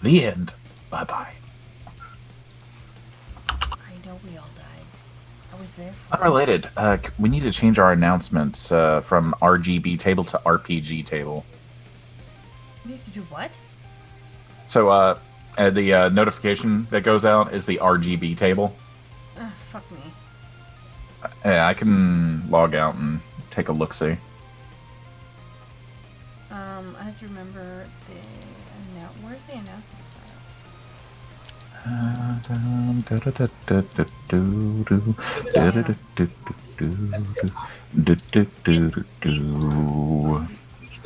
The end. Bye-bye. I know we all died. I was there for it. Unrelated. We need to change our announcements from RGB table to RPG table. We have to do what? So the notification that goes out is the RGB table. Fuck me. Yeah, I can log out and take a look-see. I have to remember where's the announcements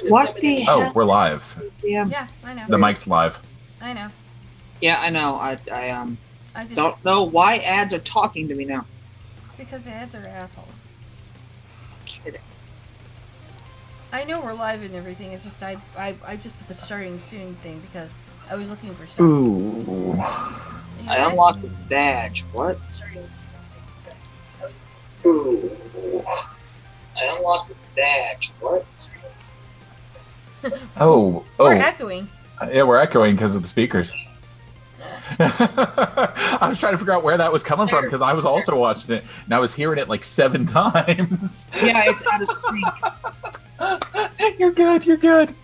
What the Oh, hell? we're live. Yeah. Yeah, I know. The mic's live. I know. Yeah, I know. I I just don't know why ads are talking to me now. because the ads are assholes. Kidding. I know we're live and everything. It's just I just put the starting soon thing because I was looking for stuff. Ooh. I unlocked the badge. What? Ooh. I unlocked the badge. What? Oh. We're echoing. Yeah, we're echoing because of the speakers. I was trying to figure out where that was coming from because I was also watching it and I was hearing it like 7 times. Yeah, it's out of sync. You're good. You're good.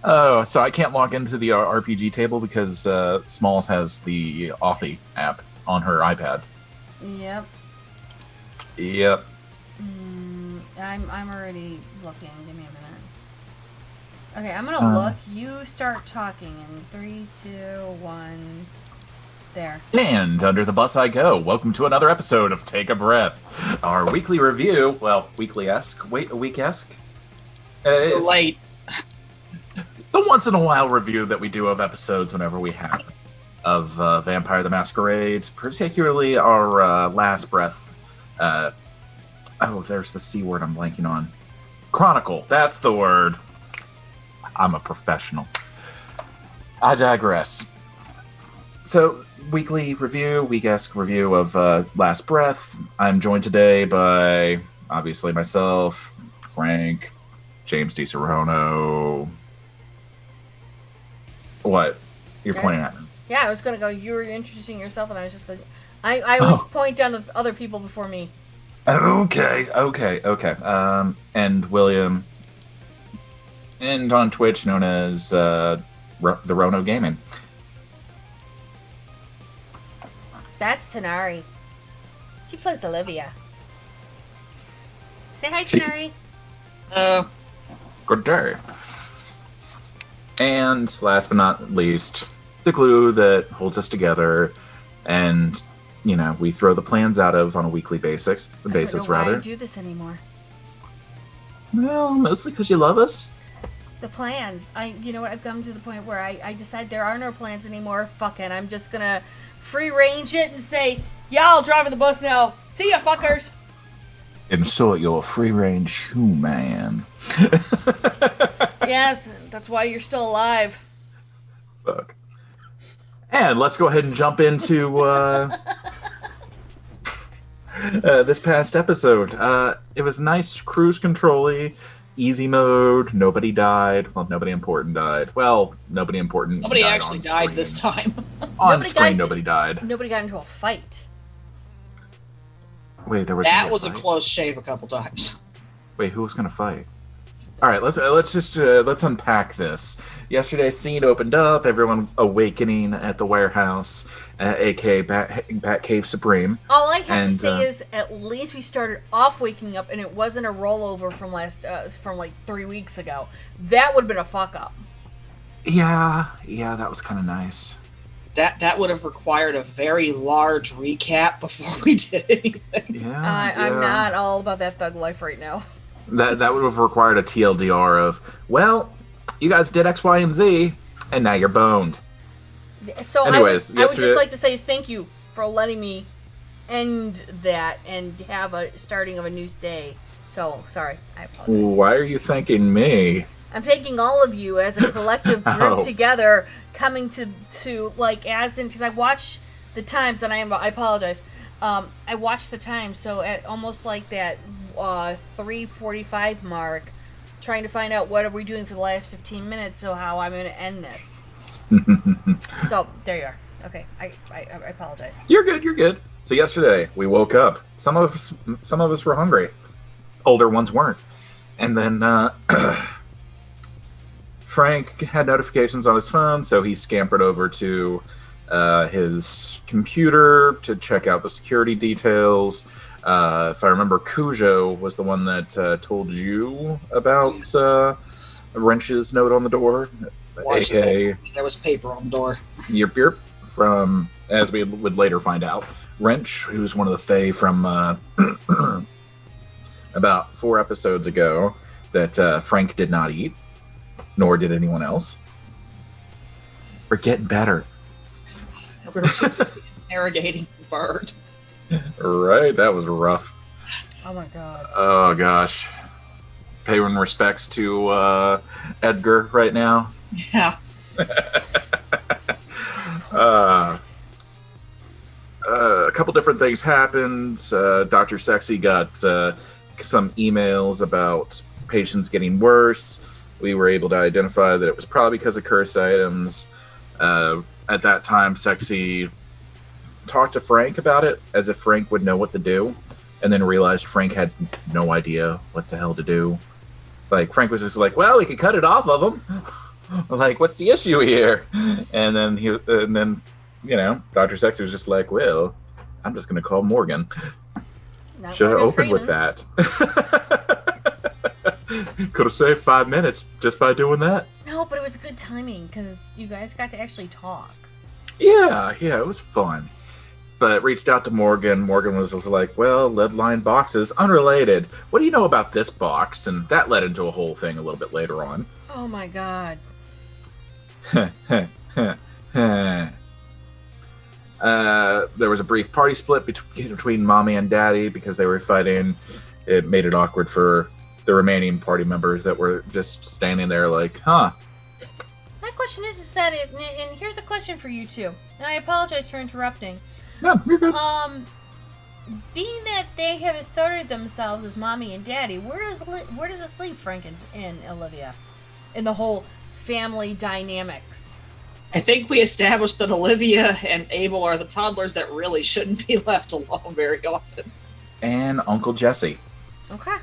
Oh, so I can't log into the RPG table because Smalls has the Authy app on her iPad. Yep. Yep. I'm already looking. Give me a minute. Okay, I'm gonna look. You start talking in 3, 2, 1. There. And under the bus I go. Welcome to another episode of Take a Breath, our weekly review. Well, weekly-esque. Wait, a week-esque? It's Late. the once in a while review that we do of episodes whenever we have of Vampire the Masquerade, particularly our Last Breath. There's the C word I'm blanking on. Chronicle. That's the word. I'm a professional. I digress. So, weekly review, week-esque review of Last Breath. I'm joined today by, obviously, myself, Frank, James DiSerono. What? You're pointing at me. Yeah, I was gonna go. You were introducing yourself, and I was just going. I always point down to other people before me. Okay. And William. And on Twitch, known as the Rono Gaming. That's Tanari. She plays Olivia. Say hi, She- Tanari. Good day. And last but not least, the glue that holds us together, and we throw the plans out of on a weekly basis. I don't know why I do this anymore. Well, mostly because you love us. The plans. You know what? I've come to the point where I decide there are no plans anymore. Fuck it. I'm just gonna free range it and say, y'all driving the bus now. See ya, fuckers. And so you're a free range human. Yes, that's why you're still alive. Fuck. And let's go ahead and jump into this past episode. It was nice cruise control-y, easy mode. Nobody died. Well, nobody important died. Well, nobody important. Nobody died actually on died screen. this time. On Nobody screen, got nobody died. Nobody got into a fight. Wait, there was That no was a fight? close shave a couple times. Wait, who was gonna fight? All right, let's unpack this. Yesterday's scene opened up. Everyone awakening at the warehouse, aka Bat Cave Supreme. All I have to And, say is, at least we started off waking up, and it wasn't a rollover from from like 3 weeks ago. That would have been a fuck up. Yeah, that was kind of nice. That would have required a very large recap before we did anything. Yeah, I'm not all about that thug life right now. That would have required a TLDR of, well, you guys did X, Y, and Z, and now you're boned. So Anyways, I would just yesterday- like to say thank you for letting me end that and have a starting of a new day. So sorry, I apologize. Why are you thanking me? I'm thanking all of you as a collective group Oh. together, coming to like as in because I watch the times and I apologize. I watched the time, so at almost like that 3:45 mark, trying to find out what are we doing for the last 15 minutes, so how I'm going to end this. So there you are. Okay, I apologize. You're good. You're good. So yesterday we woke up. Some of us were hungry. Older ones weren't. And then Frank had notifications on his phone, so he scampered over to his computer to check out the security details. If I remember, Cujo was the one that told you about Wrench's note on the door. Watch aka it. There was paper on the door. Yip, from, as we would later find out, Wrench, who's one of the Fae from about 4 episodes ago, that Frank did not eat, nor did anyone else. We're getting better. We were too busy interrogating the bird. Right? That was rough. Oh my god. Oh, gosh. Paying respects to Edgar right now. Yeah. A couple different things happened. Dr. Sexy got some emails about patients getting worse. We were able to identify that it was probably because of cursed items. At that time, Sexy talked to Frank about it as if Frank would know what to do, and then realized Frank had no idea what the hell to do. Like, Frank was just like, well, we could cut it off of him. Like, what's the issue here? And then Dr. Sexy was just like, well, I'm just going to call Morgan. Should have opened with that. Could have saved 5 minutes just by doing that. No, but it was good timing because you guys got to actually talk. Yeah, it was fun. But reached out to Morgan. Morgan was just like, well, lead-lined boxes, unrelated. What do you know about this box? And that led into a whole thing a little bit later on. Oh my god. There was a brief party split between Mommy and Daddy because they were fighting. It made it awkward for the remaining party members that were just standing there like, huh. My question is that and here's a question for you two. And I apologize for interrupting. No, you're good. Being that they have asserted themselves as Mommy and Daddy, where does this leave Frank and Olivia in the whole family dynamics? I think we established that Olivia and Abel are the toddlers that really shouldn't be left alone very often. And Uncle Jesse. Okay.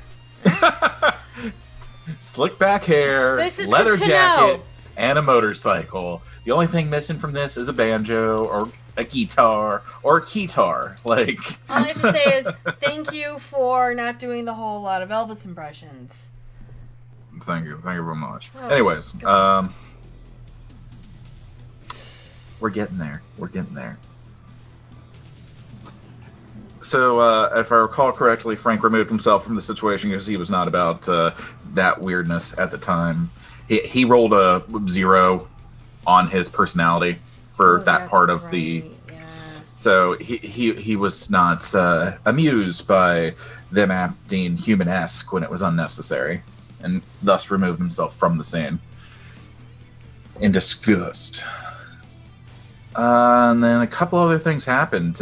Slick back hair, This is leather good to jacket, know. and a motorcycle. The only thing missing from this is a banjo or a guitar or a keytar. Like, All I have to say is thank you for not doing the whole lot of Elvis impressions. thank you very much. Oh, Anyways, we're getting there. So, if I recall correctly, Frank removed himself from the situation because he was not about that weirdness at the time. He rolled a 0 on his personality for that that's part of right, the. yeah. So he was not amused by them acting human-esque when it was unnecessary, and thus removed himself from the scene in disgust. And then a couple other things happened.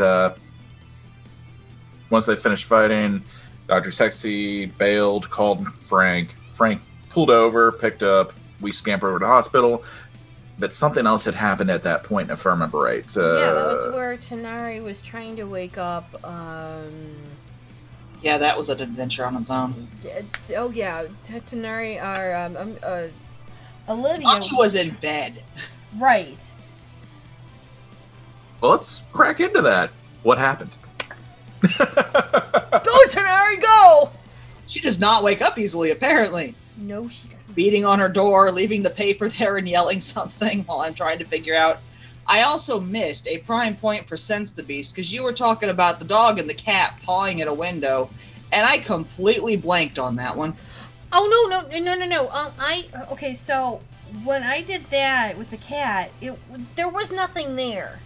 Once they finished fighting, Dr. Sexy bailed, called Frank. Frank pulled over, picked up. We scampered over to the hospital. But something else had happened at that point, if I remember right. Yeah, that was where Tanari was trying to wake up. Yeah, that was an adventure on its own. Tanari, Olivia Mommy was in bed. Right. Well, let's crack into that. What happened? Go, Tanari, go! She does not wake up easily, apparently. No, she doesn't. Beating on her door, leaving the paper there and yelling something while I'm trying to figure out. I also missed a prime point for Sense the Beast because you were talking about the dog and the cat pawing at a window, and I completely blanked on that one. Oh, no. Okay, so when I did that with the cat, there was nothing there.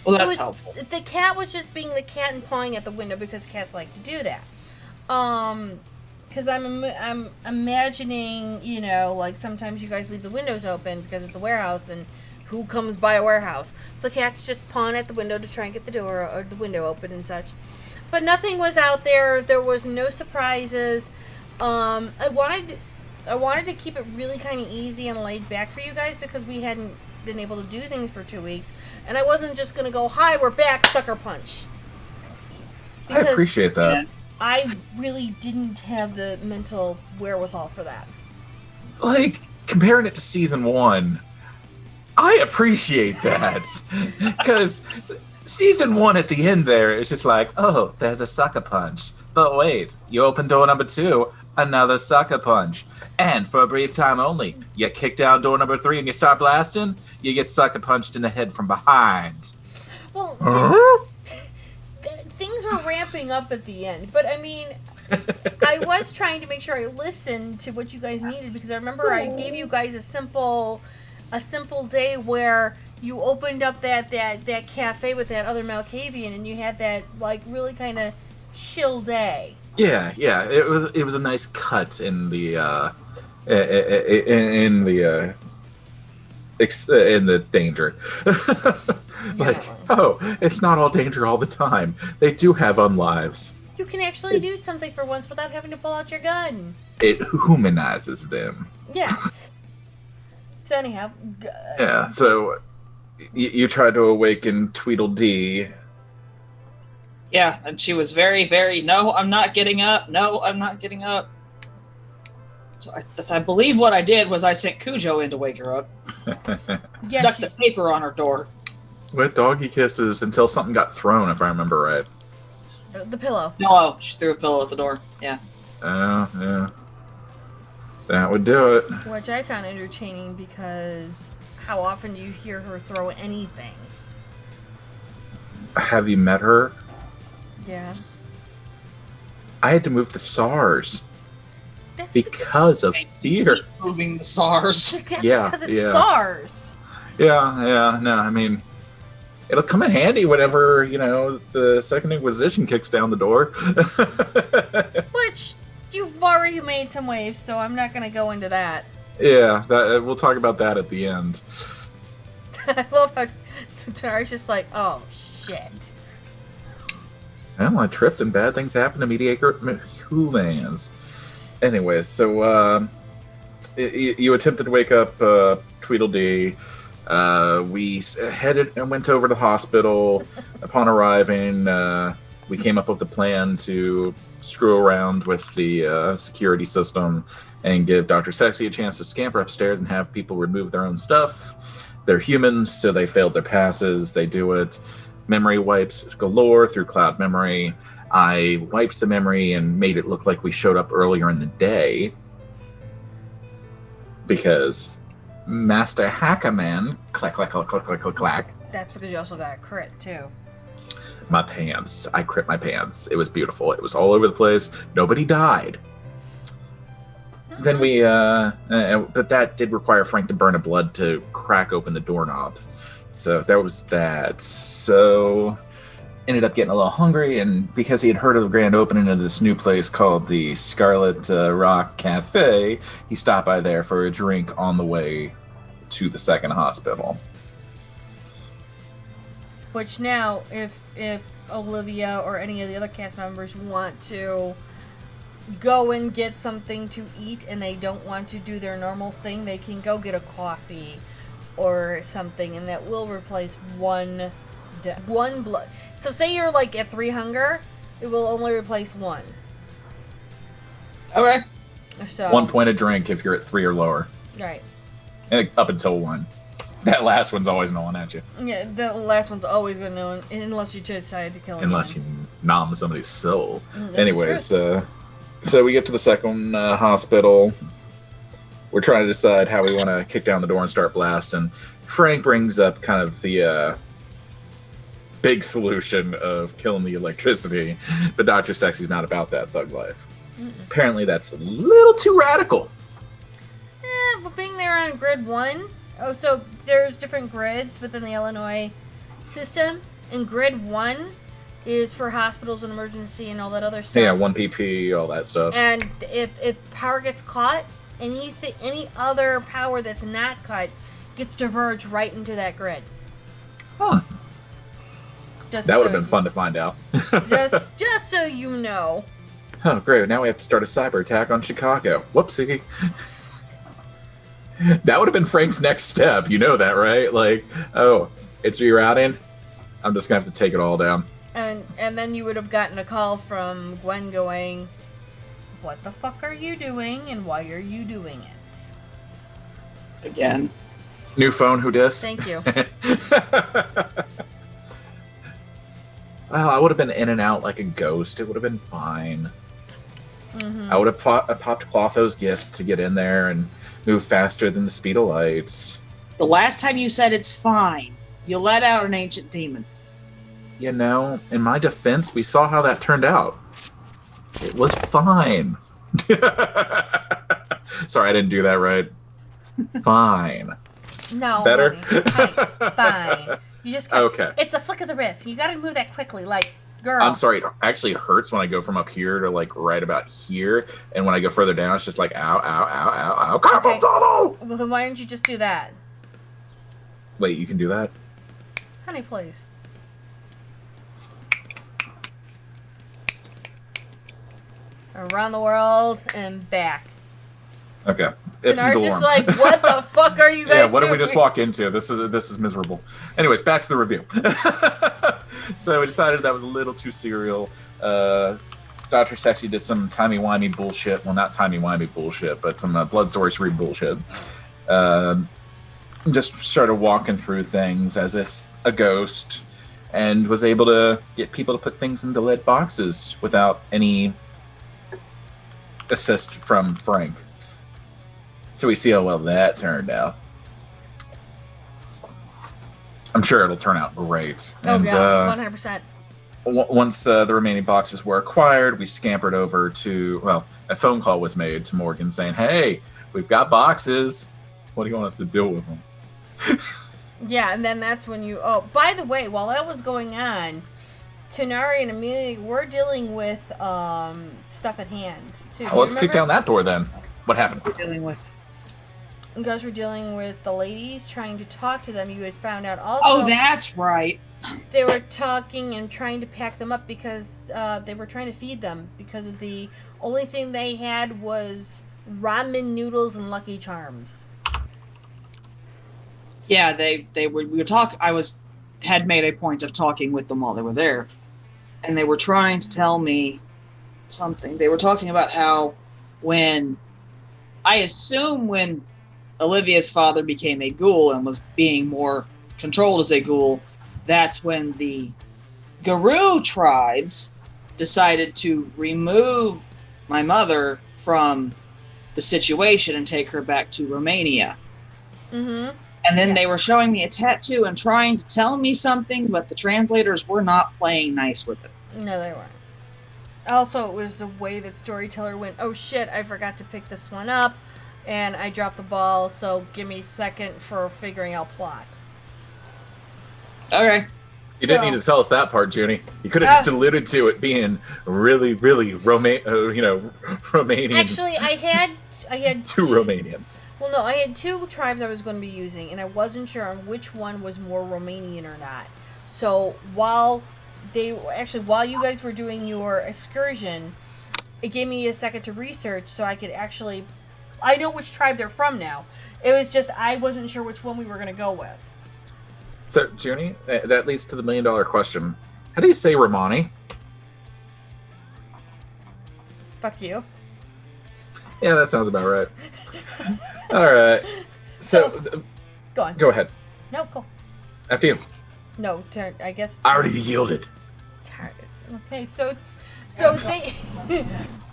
Well, that's helpful. The cat was just being the cat and pawing at the window because cats like to do that. Because I'm imagining, like sometimes you guys leave the windows open because it's a warehouse and who comes by a warehouse? So cats just pawing at the window to try and get the door or the window open and such. But nothing was out there. There was no surprises. I wanted to keep it really kind of easy and laid back for you guys because we hadn't been able to do things for 2 weeks, and I wasn't just gonna go, "Hi, we're back, sucker punch." I appreciate that. I really didn't have the mental wherewithal for that. Like, comparing it to season 1, I appreciate that. Because season 1 at the end there is just like, oh, there's a sucker punch. But wait, you open door number 2, another sucker punch. And for a brief time only, you kick down door number 3 and you start blasting, you get sucker punched in the head from behind. Well, Huh? things were ramping up at the end, but I mean, I was trying to make sure I listened to what you guys needed, because I remember I gave you guys a simple day where you opened up that cafe with that other Malkavian, and you had that like really kind of chill day. Yeah, it was a nice cut in the in the danger. Like, oh, it's not all danger all the time. They do have unlives. You can actually do something for once without having to pull out your gun. It humanizes them. Yes. So anyhow, Yeah, so you tried to awaken Tweedledee. Yeah, and she was very, very, no, I'm not getting up. No, I'm not getting up. So I believe what I did was I sent Cujo in to wake her up. Yeah, Stuck the paper on her door. With doggy kisses until something got thrown, if I remember right. the pillow. No, she threw a pillow at the door. Yeah. Oh, yeah. That would do it. Which I found entertaining, because how often do you hear her throw anything? Have you met her? Yeah. I had to move the SARS That's because of fear. Keep moving the SARS. Yeah, because it's yeah. SARS. Yeah, no, I mean, it'll come in handy whenever, the Second Inquisition kicks down the door. Which you've already made some waves, so I'm not going to go into that. Yeah, we'll talk about that at the end. I love how Tanar's just like, oh, shit. Well, I tripped and bad things happen to mediocre humans. Anyways, so you attempted to wake up Tweedledee. We headed and went over to the hospital. Upon arriving, we came up with a plan to screw around with the security system and give Dr. Sexy a chance to scamper upstairs and have people remove their own stuff. They're humans, so they failed their passes. They do it. Memory wipes galore through cloud memory. I wiped the memory and made it look like we showed up earlier in the day. Because Master Hackerman, clack, clack, clack, clack, clack, clack, clack. That's because you also got a crit, too. My pants. I crit my pants. It was beautiful. It was all over the place. Nobody died. Then we, but that did require Frank to burn a blood to crack open the doorknob. So there was that. So ended up getting a little hungry, and because he had heard of the grand opening of this new place called the Scarlet Rock Cafe, he stopped by there for a drink on the way to the second hospital. Which now, if Olivia or any of the other cast members want to go and get something to eat and they don't want to do their normal thing, they can go get a coffee or something, and that will replace one blood. So say you're like at 3 hunger, it will only replace 1. Okay. So 1 point a drink if you're at 3 or lower. Right. And up until 1. That last one's always gnawing at you. Yeah, the last one's always gonna know, unless you decide to kill him. Unless you nom somebody's soul. This Anyways, is so we get to the second hospital. We're trying to decide how we want to kick down the door and start blasting. Frank brings up kind of the big solution of killing the electricity, but Dr. Sexy's not about that thug life. Apparently that's a little too radical. But being there on grid 1, so there's different grids within the Illinois system, and grid 1 is for hospitals and emergency and all that other stuff. Yeah, 1 PP, all that stuff. And if power gets caught, any other power that's not cut gets diverged right into that grid. Huh. Just That would so- have been fun to find out. just so you know. Oh, great. Now we have to start a cyber attack on Chicago. Whoopsie. That would have been Frank's next step. You know that, right? Like, oh, it's rerouting. I'm just gonna have to take it all down. And then you would have gotten a call from Gwen going, "What the fuck are you doing, and why are you doing it?" Again. New phone, who dis? Thank you. Well, I would have been in and out like a ghost. It would have been fine. Mm-hmm. I would have popped Clotho's gift to get in there and move faster than the speed of lights. The last time you said it's fine, you let out an ancient demon. You know, in my defense, we saw how that turned out. It was fine. Sorry, I didn't do that right. Fine. No. Better? Honey. Fine. You just got, Okay. It's a flick of the wrist. You got to move that quickly, like, girl. I'm sorry, it actually hurts when I go from up here to like right about here, and when I go further down, it's just like ow, ow, ow, ow, ow. Carpal Okay. tunnel! Well, then why don't you just do that, Wait, you can do that? honey? Please. Around the world and back. Okay. It's Denar's dorm. just like, what the fuck are you guys Yeah, what doing? did we just walk into? This is miserable. Anyways, back to the review. So we decided that was a little too serial. Dr. Sexy did some timey-wimey bullshit. Well, not timey-wimey bullshit, but some blood sorcery bullshit. Just started walking through things as if a ghost, and was able to get people to put things into lead boxes without any assist from Frank. So we see how well that turned out. I'm sure it'll turn out great. Oh, And yeah, 100%. once the remaining boxes were acquired, we scampered over to, well, a phone call was made to Morgan saying, hey, we've got boxes. What do you want us to do with them? Yeah, and then that's when you... Oh, by the way, while that was going on, Tanari and Amelia were dealing with stuff at hand, too. Do you Let's kick remember? down that door then. What happened? We're dealing with. You guys were dealing with the ladies, trying to talk to them. You had found out also... Oh, that's right. They were talking and trying to pack them up because they were trying to feed them because of the only thing they had was ramen noodles and Lucky Charms. Yeah, they were. We were talking. Had made a point of talking with them while they were there, and they were trying to tell me something. They were talking about how when Olivia's father became a ghoul and was being more controlled as a ghoul, that's when the Garou tribes decided to remove my mother from the situation and take her back to Romania. Mm-hmm. And then Yes. they were showing me a tattoo and trying to tell me something, but the translators were not playing nice with it. No, they weren't. Also, it was the way that Storyteller went, oh shit, I forgot to pick this one up, and I dropped the ball, so give me a second for figuring out plot. Okay. You didn't need to tell us that part, Junie. You could have just alluded to it being really, really Romanian. Actually, I had Too Romanian. Well, no, I had two tribes I was going to be using, and I wasn't sure on which one was more Romanian or not. So while you guys were doing your excursion, it gave me a second to research so I could actually... I know which tribe they're from now. It was just I wasn't sure which one we were going to go with. So, Junie, that leads to the $1 million question. How do you say Romani? Fuck you. Yeah, that sounds about right. All right. So, Go on. go ahead. No, go. After you. No, I guess... I already yielded. Okay, so they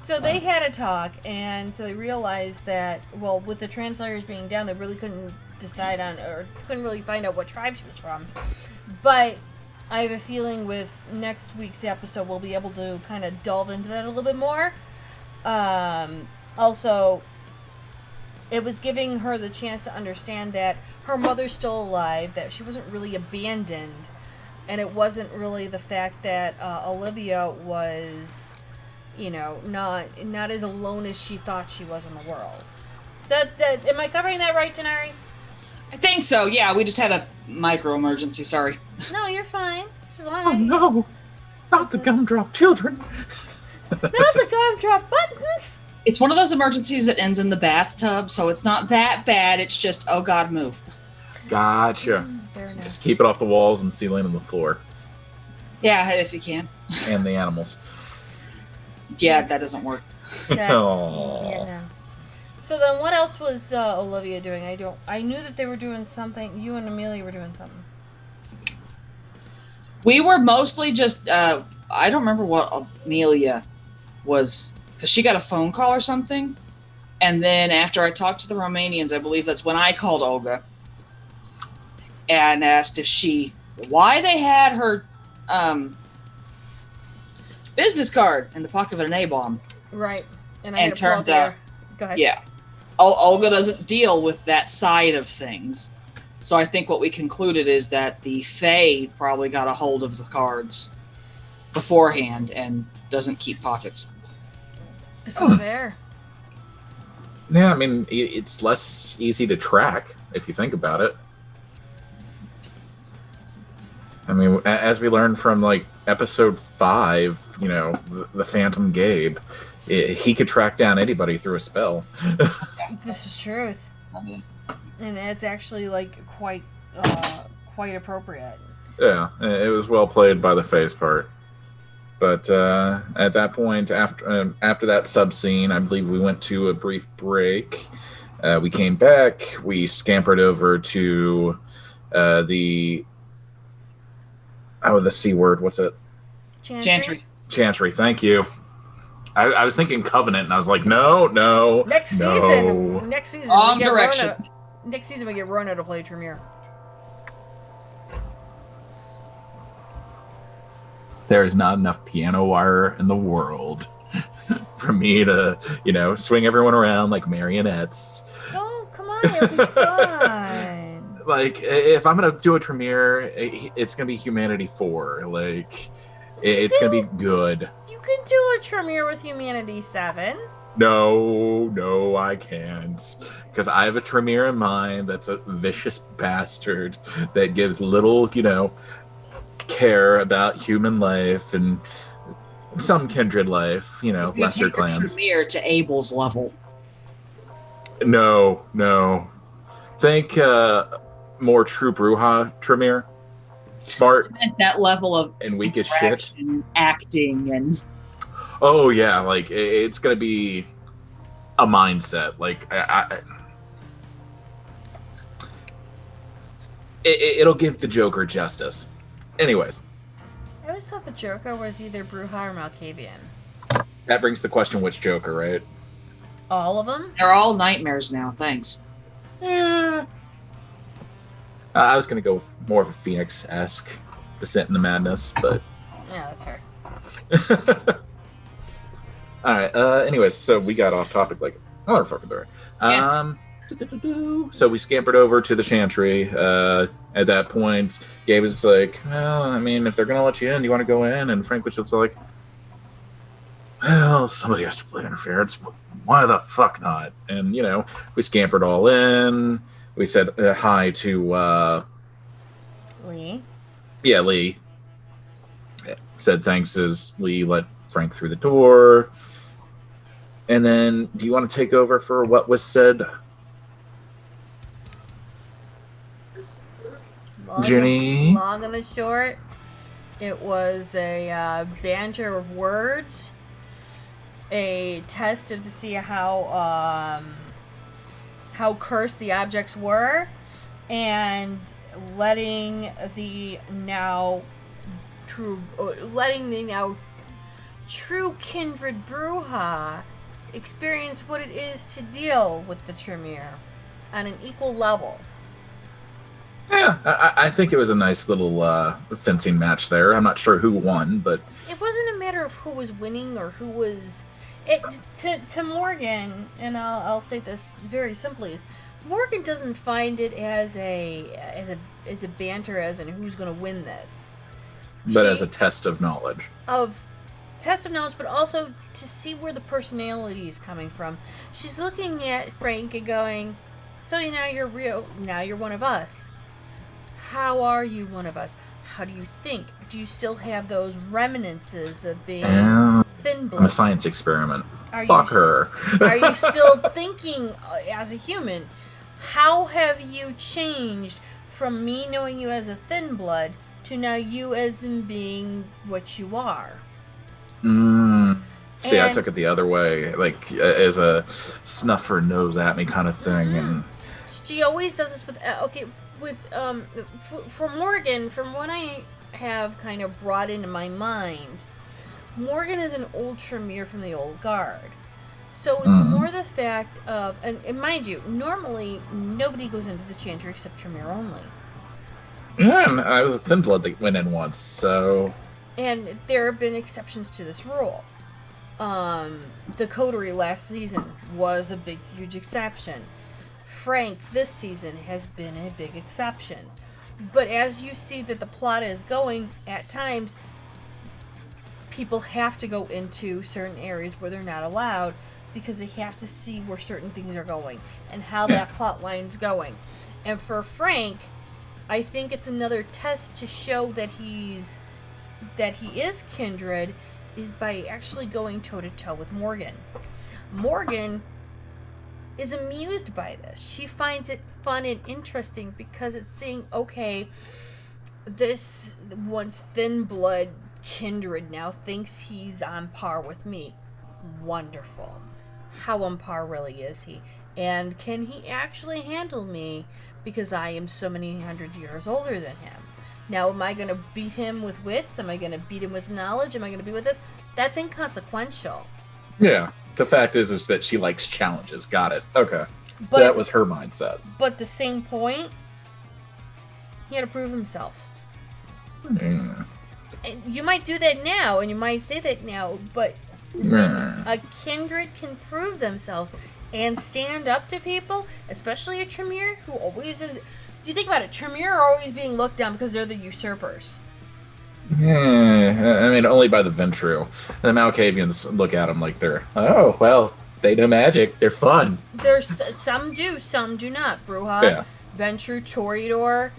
so they had a talk, and so they realized that, well, with the translators being down, they really couldn't decide on, or couldn't really find out what tribe she was from. But I have a feeling with next week's episode, we'll be able to kind of delve into that a little bit more. Also, it was giving her the chance to understand that her mother's still alive, that she wasn't really abandoned, and it wasn't really the fact that Olivia was, not as alone as she thought she was in the world. Am I covering that right, Denari? I think so. Yeah, we just had a micro emergency. Sorry. No, you're fine. Just Oh, no. Not the gumdrop children. Not the gumdrop buttons. It's one of those emergencies that ends in the bathtub, so it's not that bad. It's just, oh God, move. Gotcha. Fair enough. Just keep it off the walls and ceiling and the floor. Yeah, if you can. And the animals. Yeah, that doesn't work. That's, Aw. yeah, no. So then, what else was Olivia doing? I knew that they were doing something. You and Amelia were doing something. We were mostly just, I don't remember what Amelia was, because she got a phone call or something. And then after I talked to the Romanians, I believe that's when I called Olga and asked why they had her business card in the pocket of an A-bomb. Right. And And turns out, Go ahead. yeah, Olga doesn't deal with that side of things. So I think what we concluded is that the Fae probably got a hold of the cards beforehand and doesn't keep pockets. This is fair. Yeah, I mean, it's less easy to track if you think about it. I mean, as we learned from like episode 5, you know, the Phantom Gabe, he could track down anybody through a spell. This is truth. And it's actually like quite appropriate. Yeah, it was well played by the Fae's part. But at that point, after that sub scene, I believe we went to a brief break. We came back. We scampered over to the C word. What's it? Chantry. Chantry. Thank you. I was thinking Covenant, and I was like, no. Next season, Wrong direction. Next season we get Rona to play Tremere. There is not enough piano wire in the world for me to, you know, swing everyone around like marionettes. Oh, come on, it'll be fun. Like, if I'm gonna do a Tremere, it's gonna be Humanity 4. Like, it's gonna be good. You can do a Tremere with Humanity 7. No, I can't. Because I have a Tremere in mind that's a vicious bastard that gives little, you know, care about human life and some kindred life, you know, lesser clans. Tremere to Abel's level. No. Think more true Bruja Tremere. Smart At that level of and weak as shit. interaction, acting, and Oh yeah, like it's gonna be a mindset. Like it'll give the Joker justice. Anyways, I always thought the Joker was either Bruja or Malkavian. that brings the question: which Joker, right? All of them? they're all nightmares now. Thanks. Yeah. I was gonna go with more of a Phoenix-esque Descent in the Madness, but Yeah, that's fair. all right. Anyways, so we got off topic like motherfucker there. Yeah. So we scampered over to the Chantry. At that point, Gabe was like, "Well, I mean, if they're gonna let you in, do you want to go in?" And Frank was just like, "Well, somebody has to play interference. Why the fuck not?" And you know, we scampered all in. We said hi to Lee? Lee. Said thanks as Lee let Frank through the door. And then, do you want to take over for what was said, Jenny? Long and the short, it was a banter of words, a test to see how cursed the objects were, and letting the now true kindred Bruja experience what it is to deal with the Tremere on an equal level. Yeah, I think it was a nice little fencing match there. I'm not sure who won, but It wasn't a matter of who was winning or who was. To Morgan, and I'll state this very simply: is Morgan doesn't find it as a banter, as in who's going to win this. but as a test of knowledge. Of test of knowledge, but also to see where the personality is coming from. She's looking at Frank and going, "So now you're real. Now you're one of us. How are you one of us? How do you think? Do you still have those remnants of being thin blood? I'm a science experiment. Are Fuck you, her. Are you still thinking as a human? How have you changed from me knowing you as a thin blood to now you as in being what you are? See, I And- took it the other way, like as a snuff her nose at me kind of thing, and She always does this with for Morgan. From what I have kind of brought into my mind, Morgan is an old Tremere from the old guard. So it's more the fact of, and mind you, normally nobody goes into the Chantry except Tremere only. yeah, and I was a thin blood that went in once, so And there have been exceptions to this rule. The Coterie last season was a big, huge exception. Frank this season has been a big exception. But as you see that the plot is going, at times, people have to go into certain areas where they're not allowed because they have to see where certain things are going and how that plot line's going. And for Frank, I think it's another test to show that he is kindred is by actually going toe-to-toe with Morgan. Morgan is amused by this. She finds it fun and interesting because it's seeing, okay, this once thin blood kindred now thinks he's on par with me. Wonderful. How on par really is he? And can he actually handle me because I am so many hundred years older than him? Now, am I going to beat him with wits? Am I going to beat him with knowledge? Am I going to beat with this? That's inconsequential. yeah. The fact is that she likes challenges. Got it. Okay. But So that was her mindset. But the same point, he had to prove himself. Mm. And you might do that now, and you might say that now, but Mm. a kindred can prove themselves and stand up to people, especially a Tremere who always is. You think about it, Tremere are always being looked down because they're the usurpers. I mean, only by the Ventru. The Malkavians look at them like they're, oh, well, they know magic. They're fun. There's some do, some do not. Bruja, Yeah. Ventrue, Toreador.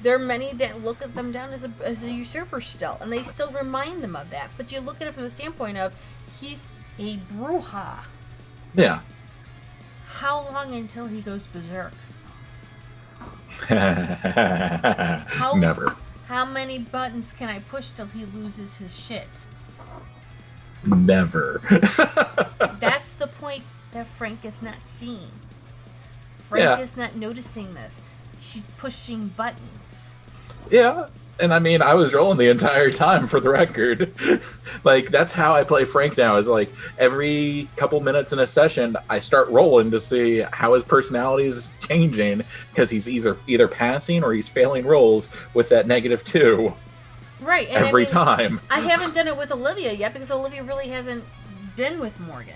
There are many that look at them down as a usurper still, and they still remind them of that. But you look at it from the standpoint of he's a Bruja. Yeah. How long until he goes berserk? Never. How many buttons can I push till he loses his shit? Never. That's the point that Frank is not seeing. Frank Yeah. is not noticing this. She's pushing buttons. Yeah. And I mean, I was rolling the entire time for the record. Like, that's how I play Frank now, is like every couple minutes in a session, I start rolling to see how his personality is changing because he's either passing or he's failing rolls with that -2 Right. And every I mean, time. I haven't done it with Olivia yet because Olivia really hasn't been with Morgan.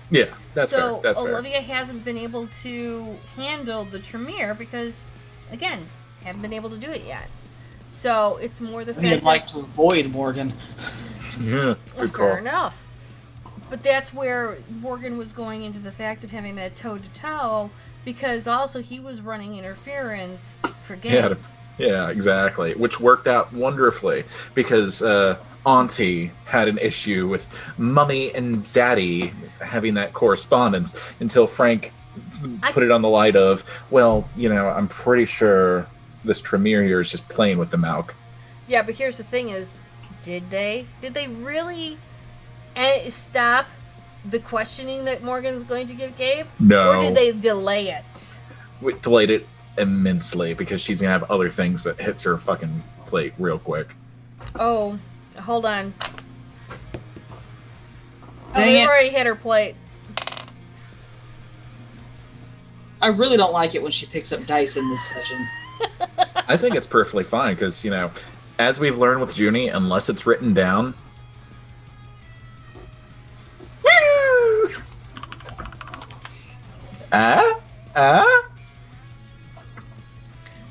Yeah, that's So fair. That's Olivia hasn't been able to handle the Tremere because, again, haven't been able to do it yet. So it's more the fact You'd that like to avoid Morgan. fair. Yeah, well, good fair call. enough. But that's where Morgan was going into the fact of having that toe-to-toe because also he was running interference for Gabe. Yeah, exactly. Which worked out wonderfully because Auntie had an issue with Mummy and Daddy having that correspondence until Frank put it on the light of, well, you know, I'm pretty sure this Tremere here is just playing with the Malk. Yeah, but here's the thing is, did they really stop the questioning that Morgan's going to give Gabe? No. Or did they delay it? We delayed it immensely because she's going to have other things that hits her fucking plate real quick. Oh, hold on. Oh, Dang they it. already hit her plate. I really don't like it when she picks up dice in this session. I think it's perfectly fine because, you know, as we've learned with Junie, unless it's written down.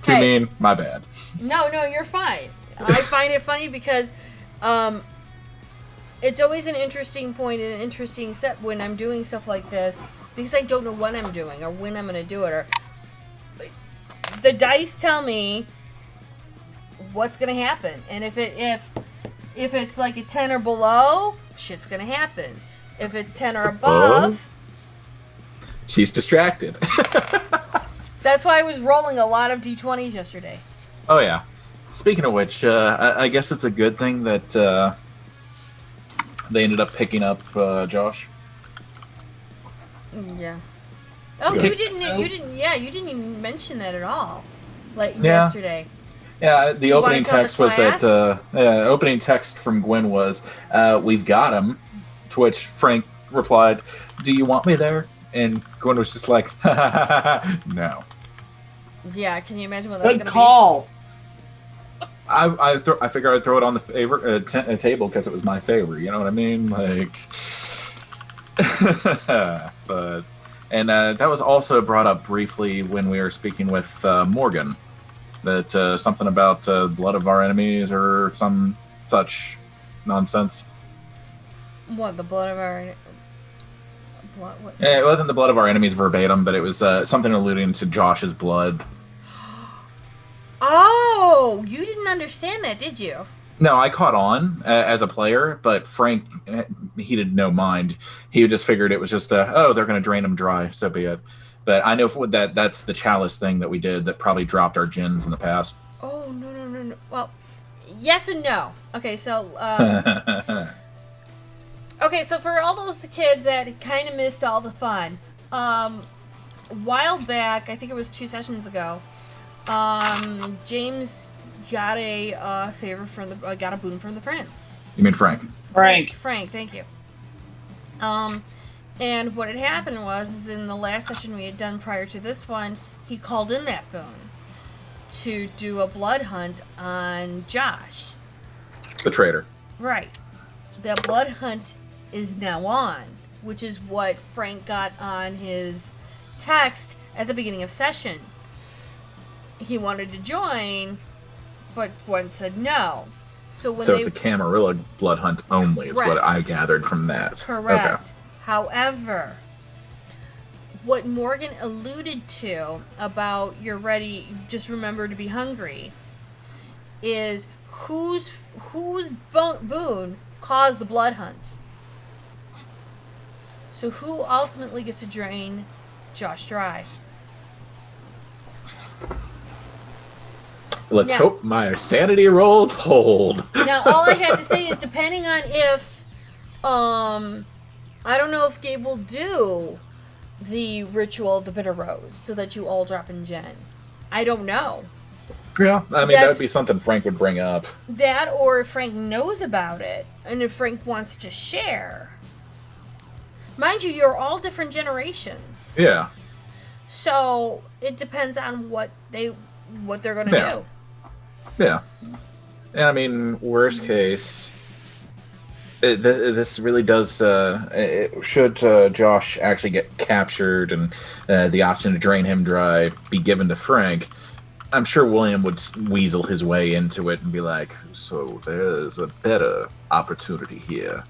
Too Hey. mean, my bad. No, you're fine. I find it funny because it's always an interesting point and an interesting step when I'm doing stuff like this because I don't know what I'm doing or when I'm going to do it. Or the dice tell me what's going to happen, and if If it's like a 10 or below, shit's gonna happen. If it's 10 or above, she's distracted. that's why I was rolling a lot of d20s yesterday. Oh yeah. Speaking of which, I guess it's a good thing that they ended up picking up Josh. Yeah. Oh, Good. you didn't even mention that at all. Like Yeah. yesterday. Yeah, the Do you want opening to tell the text was class? that opening text from Gwen was, "We've got him." To which Frank replied, "Do you want me there?" And Gwen was just like, "No." Yeah, can you imagine what that's Good gonna call. I figured I'd throw it on the table because it was my favor. You know what I mean? Like, but that was also brought up briefly when we were speaking with Morgan. That something about blood of our enemies or some such nonsense. be? What, the blood of our blood? What? It wasn't the blood of our enemies verbatim, but it was something alluding to Josh's blood. Oh, you didn't understand that, did you? No, I caught on as a player, but Frank, he did no mind. He just figured it was just, they're going to drain him dry, so be it. But I know that's the chalice thing that we did that probably dropped our gins in the past. Oh, no. Well, yes and no. Okay, so for all those kids that kind of missed all the fun, a while back, I think it was 2 sessions ago, James got a favor from got a boon from the prince. You mean Frank? Frank. Frank, thank you. And what had happened was in the last session we had done prior to this one, he called in that boon to do a blood hunt on Josh. The traitor. Right. That blood hunt is now on, which is what Frank got on his text at the beginning of session. He wanted to join, but Gwen said no. So It's a Camarilla blood hunt only, is what I gathered from that. Correct. Okay. However, what Morgan alluded to about you're ready, just remember to be hungry, is whose boon caused the blood hunt. So who ultimately gets to drain Josh dry? Let's Now- hope my sanity rolls hold. Now, all I have to say is, depending on if, I don't know if Gabe will do the ritual of the bitter rose so that you all drop in Jen. I don't know. Yeah, I mean, that would be something Frank would bring up. That, or if Frank knows about it, and if Frank wants to share. Mind you, you're all different generations. Yeah. So, it depends on what they're going to Yeah. do. Yeah. And I mean, worst case, this really does, should Josh actually get captured and the option to drain him dry be given to Frank, I'm sure William would weasel his way into it and be like, so there's a better opportunity here.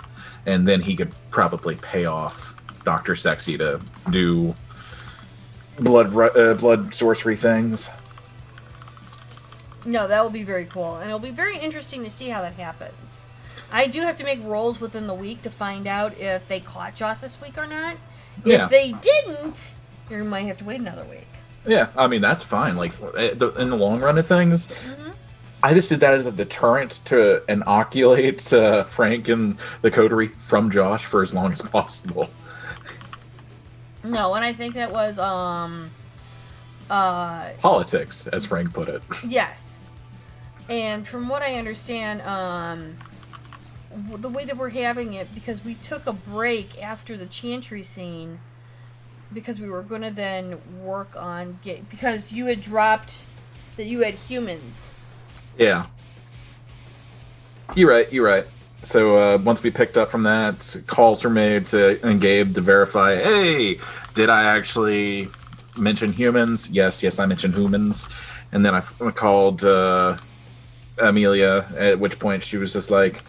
And then he could probably pay off Dr. Sexy to do blood sorcery things. No, that will be very cool. And it'll be very interesting to see how that happens. I do have to make rolls within the week to find out if they caught Joss this week or not. Yeah. If they didn't, you might have to wait another week. Yeah, I mean, that's fine. Like, in the long run of things, I just did that as a deterrent to inoculate Frank and the coterie from Josh for as long as possible. No, and I think that was, Politics, as Frank put it. yes. And from what I understand, the way that we're having it, because we took a break after the Chantry scene, because we were going to then work on because you had dropped that you had humans. Yeah. You're right. So once we picked up from that, calls were made to Gabe to verify, hey, did I actually mention humans? Yes, I mentioned humans. And then I called Amelia, at which point she was just like,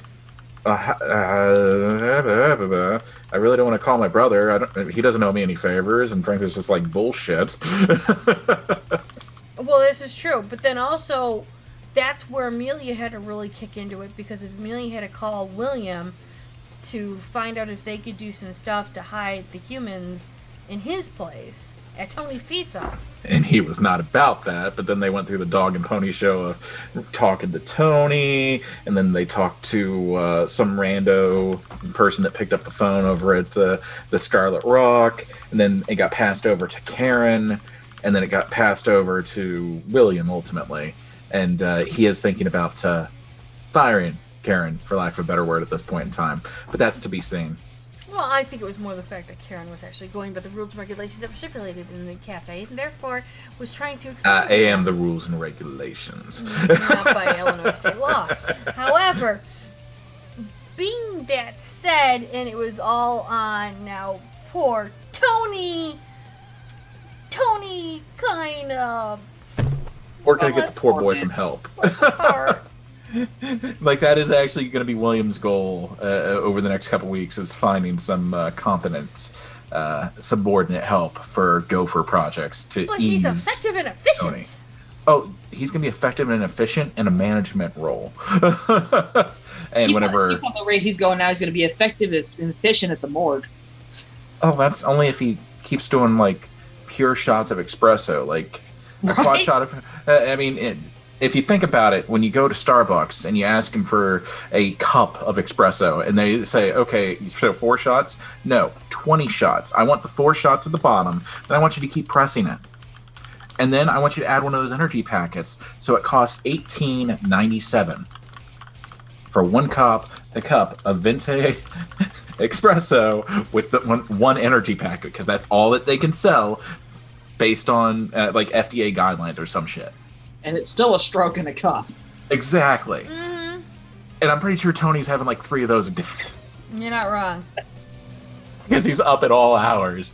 I really don't want to call my brother. He doesn't owe me any favors. And Frank was just like, bullshit. Well, this is true, but then also that's where Amelia had to really kick into it, because Amelia had to call William to find out if they could do some stuff to hide the humans in his place at Tony's Pizza. And he was not about that, but then they went through the dog and pony show of talking to Tony, and then they talked to some rando person that picked up the phone over at the Scarlet Rock, and then it got passed over to Karen, and then it got passed over to William ultimately. And he is thinking about firing Karen, for lack of a better word, at this point in time. But that's to be seen. Well, I think it was more the fact that Karen was actually going by the rules and regulations that were stipulated in the cafe, and therefore was trying to explain I am the rules and regulations. not by Illinois state law. However, being that said, and it was all on now poor Tony. Tony kind of We're going to get the poor boy some help. bless his heart. Like, that is actually going to be William's goal over the next couple weeks, is finding some competent subordinate help for Gopher projects to But ease. he's effective and efficient. Tony. Oh, he's going to be effective and efficient in a management role. And whenever... He's on the rate he's going now, he's going to be effective and efficient at the morgue. Oh, that's only if he keeps doing, like, pure shots of espresso. Like, a quad Right? shot of... I mean... If you think about it, when you go to Starbucks and you ask them for a cup of espresso and they say, okay, so 4 shots? No, 20 shots. I want the 4 shots at the bottom, then I want you to keep pressing it. And then I want you to add one of those energy packets. So it costs $18.97 for a cup of Venti espresso with the one energy packet, because that's all that they can sell based on like FDA guidelines or some shit. And it's still a stroke in a cup. Exactly. Mm-hmm. And I'm pretty sure Tony's having like 3 of those a day You're not wrong. because he's up at all hours.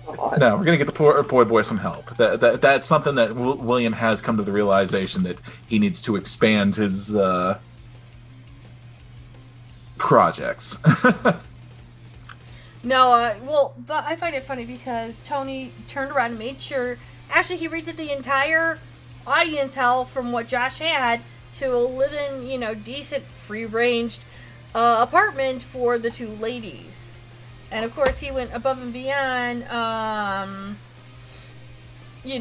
God. No, we're gonna get the poor boy some help. That's something that William has come to the realization that he needs to expand his projects. No, I find it funny because Tony turned around and made sure. Actually, he redid the entire audience hall from what Josh had to a living, decent, free-ranged apartment for the 2 ladies. And of course, he went above and beyond. He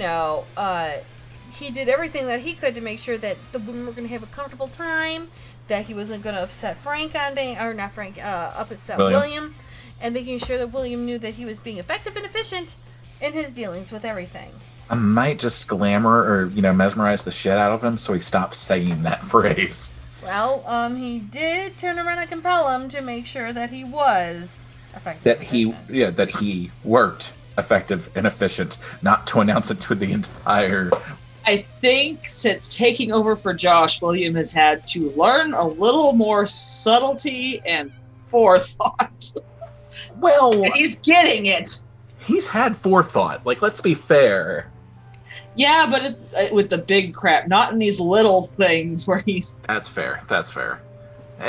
did everything that he could to make sure that the women were going to have a comfortable time. That he wasn't going to upset upset William. And making sure that William knew that he was being effective and efficient in his dealings with everything. I might just glamour or mesmerize the shit out of him so he stops saying that phrase. Well, he did turn around and compel him to make sure that he was effective. That he worked effective and efficient, not to announce it to the entire... I think since taking over for Josh, William has had to learn a little more subtlety and forethought. Well, And he's getting it. he's had forethought. Like, let's be fair. Yeah, but with the big crap, not in these little things where he's... That's fair.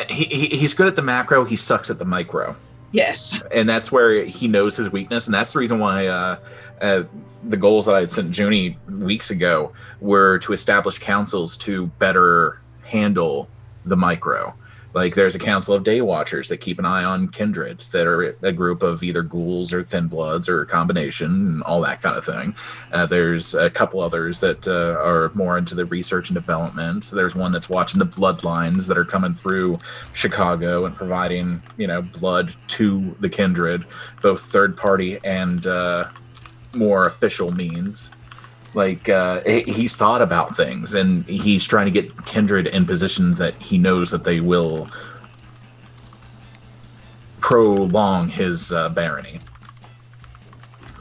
He's good at the macro. He sucks at the micro. Yes. And that's where he knows his weakness. And that's the reason why the goals that I had sent Junie weeks ago were to establish councils to better handle the micro. Like, there's a council of Day Watchers that keep an eye on kindreds that are a group of either ghouls or thin bloods or a combination and all that kind of thing. There's a couple others that are more into the research and development. So there's one that's watching the bloodlines that are coming through Chicago and providing, blood to the kindred, both third party and more official means. Like, he's thought about things, and he's trying to get kindred in positions that he knows that they will prolong his barony.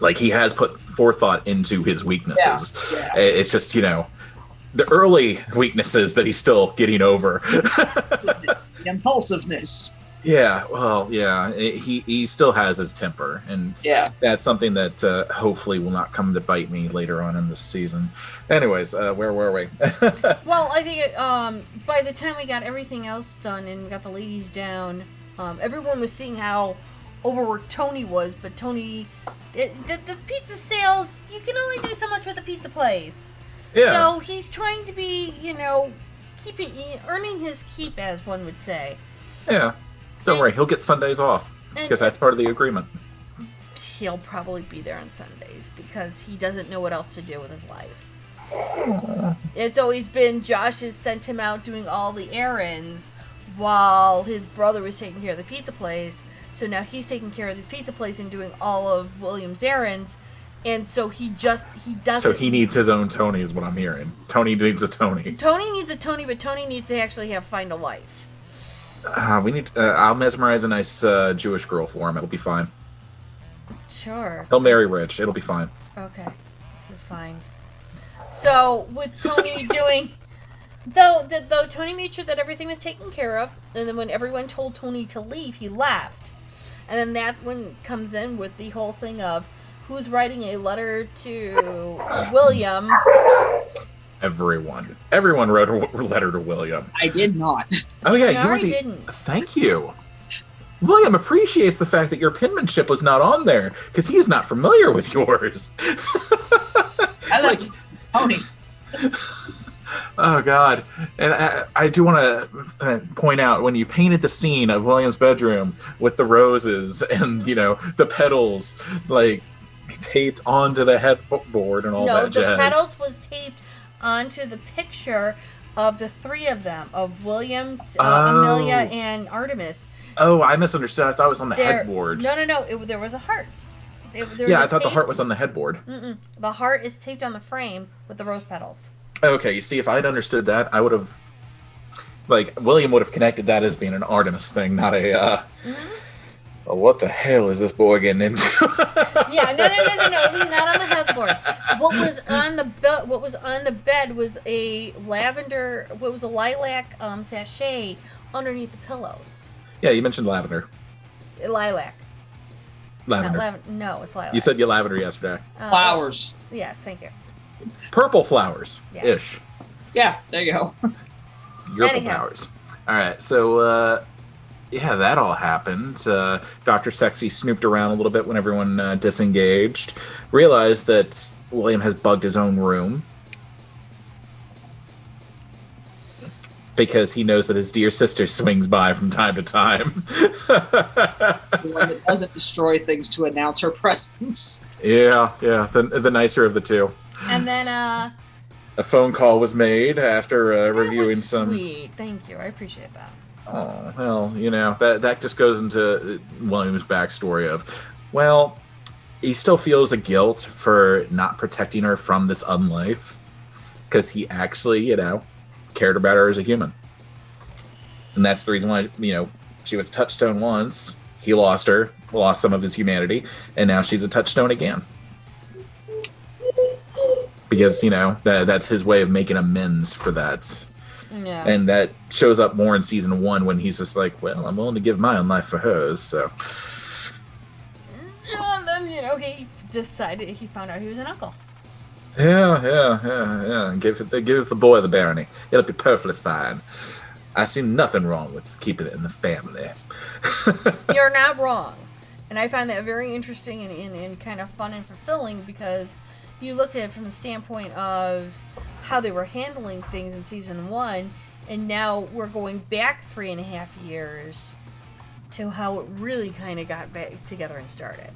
Like, he has put forethought into his weaknesses. Yeah. It's just, the early weaknesses that he's still getting over. The impulsiveness. Yeah, well, yeah, he still has his temper, and Yeah. that's something that hopefully will not come to bite me later on in this season. Anyways, where were we? Well, I think by the time we got everything else done and got the ladies down, everyone was seeing how overworked Tony was. But Tony, the pizza sales, you can only do so much with a pizza place. Yeah. So he's trying to be, earning his keep, as one would say. Yeah. Don't worry, he'll get Sundays off because that's part of the agreement. He'll probably be there on Sundays because he doesn't know what else to do with his life. It's always been Josh has sent him out doing all the errands while his brother was taking care of the pizza place. So now he's taking care of the pizza place and doing all of William's errands. And so he doesn't. So he needs his own Tony, is what I'm hearing. Tony needs a Tony. Tony needs a Tony, but Tony needs to actually find a life. We need. I'll mesmerize a nice Jewish girl for him. It'll be fine. Sure. He'll marry rich. It'll be fine. Okay. This is fine. So, with Tony doing... Though Tony made sure that everything was taken care of, and then when everyone told Tony to leave, he left. And then that one comes in with the whole thing of who's writing a letter to William. Everyone wrote a letter to William. I did not. Oh yeah, No, you were I the. didn't. Thank you. William appreciates the fact that your penmanship was not on there because he is not familiar with yours. I like Tony. Oh God! And I do want to point out when you painted the scene of William's bedroom with the roses and the petals like taped onto the headboard and all No, that the jazz. petals was taped onto the picture of the three of them, of William, Amelia, and Artemis. Oh, I misunderstood. I thought it was on the There- headboard. No. There was a heart. I thought the heart was on the headboard. The heart is taped on the frame with the rose petals. Okay, you see, if I'd understood that, I would have, William would have connected that as being an Artemis thing, not a, oh, what the hell is this boy getting into? Yeah, no. It was not on the headboard. What was on the bed was a lilac sachet underneath the pillows. Yeah, you mentioned lavender. Lilac. Lavender. Not lavender. No, it's lilac. You said lavender yesterday. Flowers. Yes, thank you. Purple flowers. Yes. Ish. Yeah, there you go. Purple Anyhow. flowers. All right, so, yeah, that all happened. Dr. Sexy snooped around a little bit when everyone disengaged. Realized that William has bugged his own room. Because he knows that his dear sister swings by from time to time. The one that doesn't destroy things to announce her presence. Yeah, the nicer of the two. And then A phone call was made after that reviewing was some. sweet. Thank you. I appreciate that. Oh, well, that just goes into William's backstory of, well, he still feels a guilt for not protecting her from this unlife because he actually, cared about her as a human. And that's the reason why, she was a touchstone once, he lost her, lost some of his humanity, and now she's a touchstone again. Because, that's his way of making amends for that. Yeah. And that shows up more in season 1 when he's just like, well, I'm willing to give my own life for hers, so. And then, he decided, he found out he was an uncle. Yeah. Give the boy the barony. It'll be perfectly fine. I see nothing wrong with keeping it in the family. You're not wrong. And I find that very interesting and kind of fun and fulfilling because you look at it from the standpoint of how they were handling things in season 1, and now we're going back 3.5 years to how it really kind of got back together and started.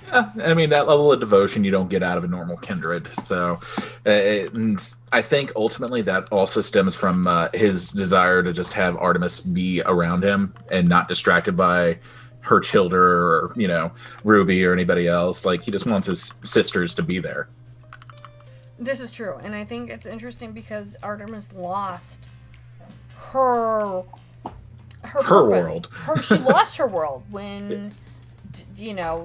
Yeah, I mean, that level of devotion you don't get out of a normal kindred. So, and I think ultimately that also stems from his desire to just have Artemis be around him and not distracted by her children or, Ruby or anybody else. Like, he just wants his sisters to be there. This is true, and I think it's interesting because Artemis lost her purpose. world. She lost her world when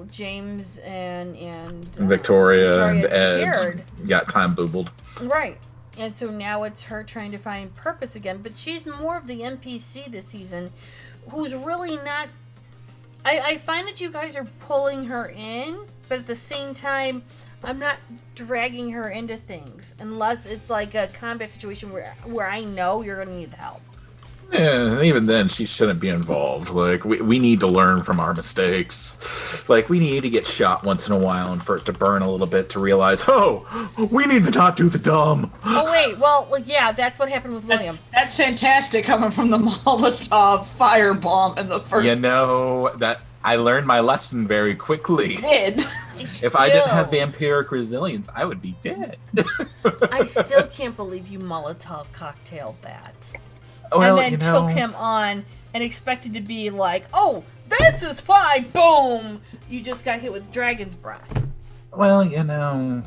James and Victoria and disappeared. Ed got time boobled. Right. And so now it's her trying to find purpose again, but she's more of the NPC this season who's really not. I find that you guys are pulling her in, but at the same time I'm not dragging her into things unless it's like a combat situation where I know you're going to need help. Yeah, even then, she shouldn't be involved. Like, we need to learn from our mistakes. Like, we need to get shot once in a while and for it to burn a little bit to realize, oh, we need to not do the dumb. Oh wait, well, like, yeah, that's what happened with William. That's fantastic coming from the Molotov firebomb in the first. You know, that I learned my lesson very quickly. Did. If I didn't have vampiric resilience, I would be dead. I still can't believe you Molotov cocktailed that. Well, and then took him on and expected to be like, oh, this is fine, boom! You just got hit with dragon's breath. Well, you know,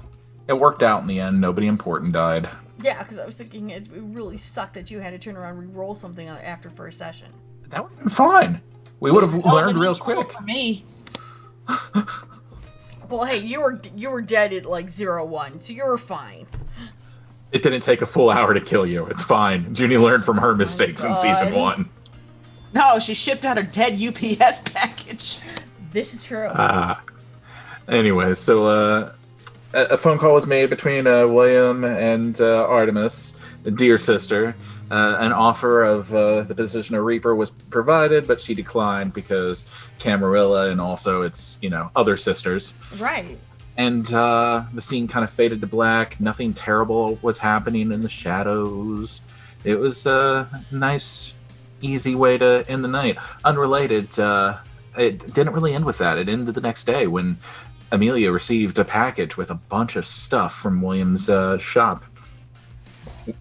it worked out in the end. Nobody important died. Yeah, because I was thinking it really sucked that you had to turn around and re-roll something after first session. That would have been fine. We would have learned real quick. For me. Well, hey, you were dead at like 0-1, so you were fine. It didn't take a full hour to kill you. It's fine. Junie learned from her mistakes in season 1. No, she shipped out her dead UPS package. This is true. Anyway, so a phone call was made between William and Artemis, the dear sister. An offer of the position of Reaper was provided, but she declined because Camarilla and also its, other sisters. Right. And the scene kind of faded to black. Nothing terrible was happening in the shadows. It was a nice, easy way to end the night. Unrelated, it didn't really end with that. It ended the next day when Amelia received a package with a bunch of stuff from William's shop.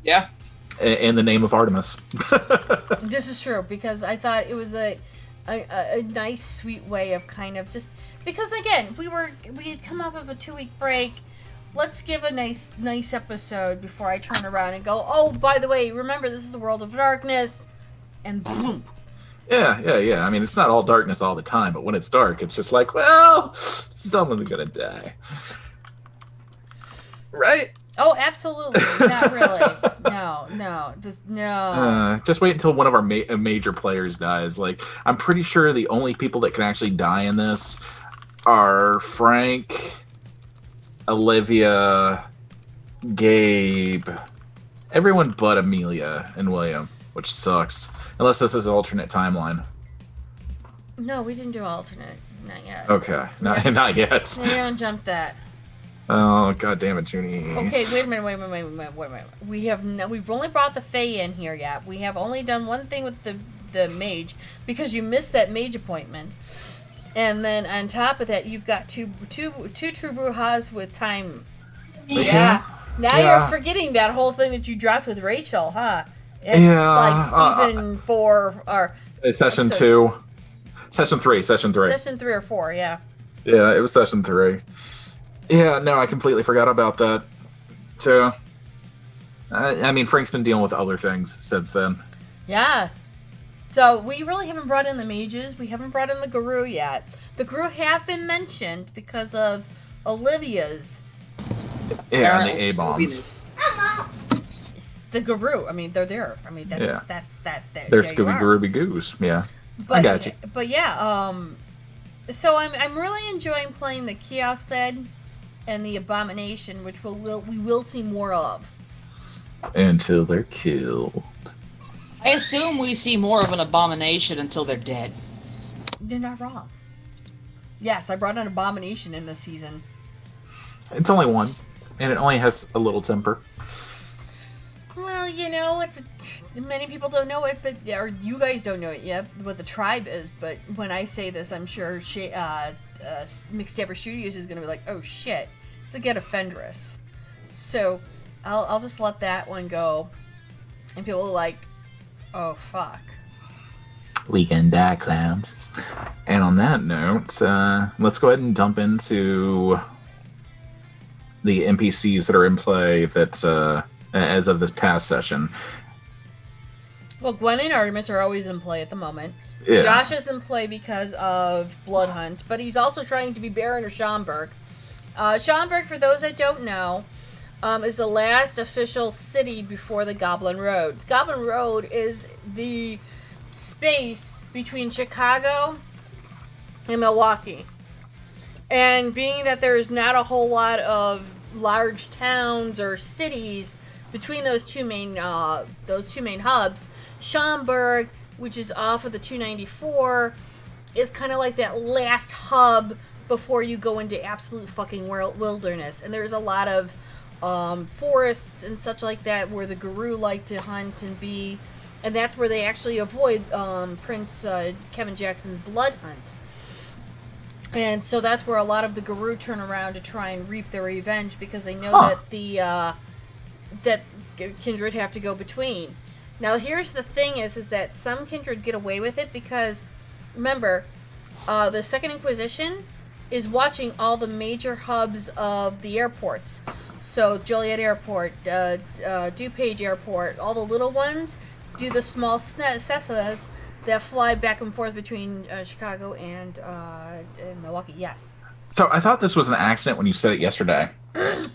Yeah. In the name of Artemis. This is true, because I thought it was a nice, sweet way of kind of just... Because again, we had come off of a 2-week break. Let's give a nice episode before I turn around and go, oh, by the way, remember this is the world of darkness, and boom. Yeah. I mean, it's not all darkness all the time, but when it's dark, it's just like, well, someone's gonna die, right? Oh, absolutely, not really. No. Just wait until one of our major players dies. Like, I'm pretty sure the only people that can actually die in this are Frank, Olivia, Gabe, everyone but Amelia and William, which sucks. Unless this is an alternate timeline. No, we didn't do alternate. Not yet. Okay, not yet. We haven't jumped that. Oh, god damn it, Junie. Okay, wait a minute. We've only brought the Fae in here yet. We have only done one thing with the mage, because you missed that mage appointment. And then on top of that, you've got two true Brujas with time. Yeah. Now you're forgetting that whole thing that you dropped with Rachel, huh? Like season 4 or session 2. Session 3. Session 3 or 4, yeah. Yeah, it was session 3. Yeah, no, I completely forgot about that. So, I mean, Frank's been dealing with other things since then. Yeah. So, we really haven't brought in the mages. We haven't brought in the Guru yet. The Guru have been mentioned because of Olivia's. Yeah, and the A-bombs. The Guru. I mean, they're there. I mean, that's that. They're Scooby Grooby Goos. Yeah. But, I got you. But yeah, so I'm really enjoying playing the Chaos Ed and the Abomination, which we will see more of. Until they're killed. I assume we see more of an Abomination until they're dead. They're not wrong. Yes, I brought an Abomination in this season. It's only one, and it only has a little temper. Well, it's many people don't know it, but or you guys don't know it yet, what the tribe is. But when I say this, I'm sure Mixtaper Studios is going to be like, oh shit, it's a Get Offendress. So I'll just let that one go, and people are like, oh fuck. We can die, clowns. And on that note, let's go ahead and dump into the NPCs that are in play that as of this past session. Well, Gwen and Artemis are always in play at the moment. Yeah. Josh is in play because of Blood Hunt, but he's also trying to be Baron or Schaumburg. Schaumburg, for those that don't know, is the last official city before the Goblin Road. The Goblin Road is the space between Chicago and Milwaukee. And being that there is not a whole lot of large towns or cities between those two main hubs, Schaumburg, which is off of the 294, is kind of like that last hub before you go into absolute fucking wilderness. And there's a lot of forests and such like that where the Garou like to hunt and be, and that's where they actually avoid Prince Kevin Jackson's blood hunt. And so that's where a lot of the Garou turn around to try and reap their revenge, because they know that that Kindred have to go between. Now here's the thing is that some Kindred get away with it because, remember, the Second Inquisition is watching all the major hubs of the airports. So Joliet Airport, DuPage Airport, all the little ones do the small Cessnas that fly back and forth between Chicago and Milwaukee. Yes. So I thought this was an accident when you said it yesterday,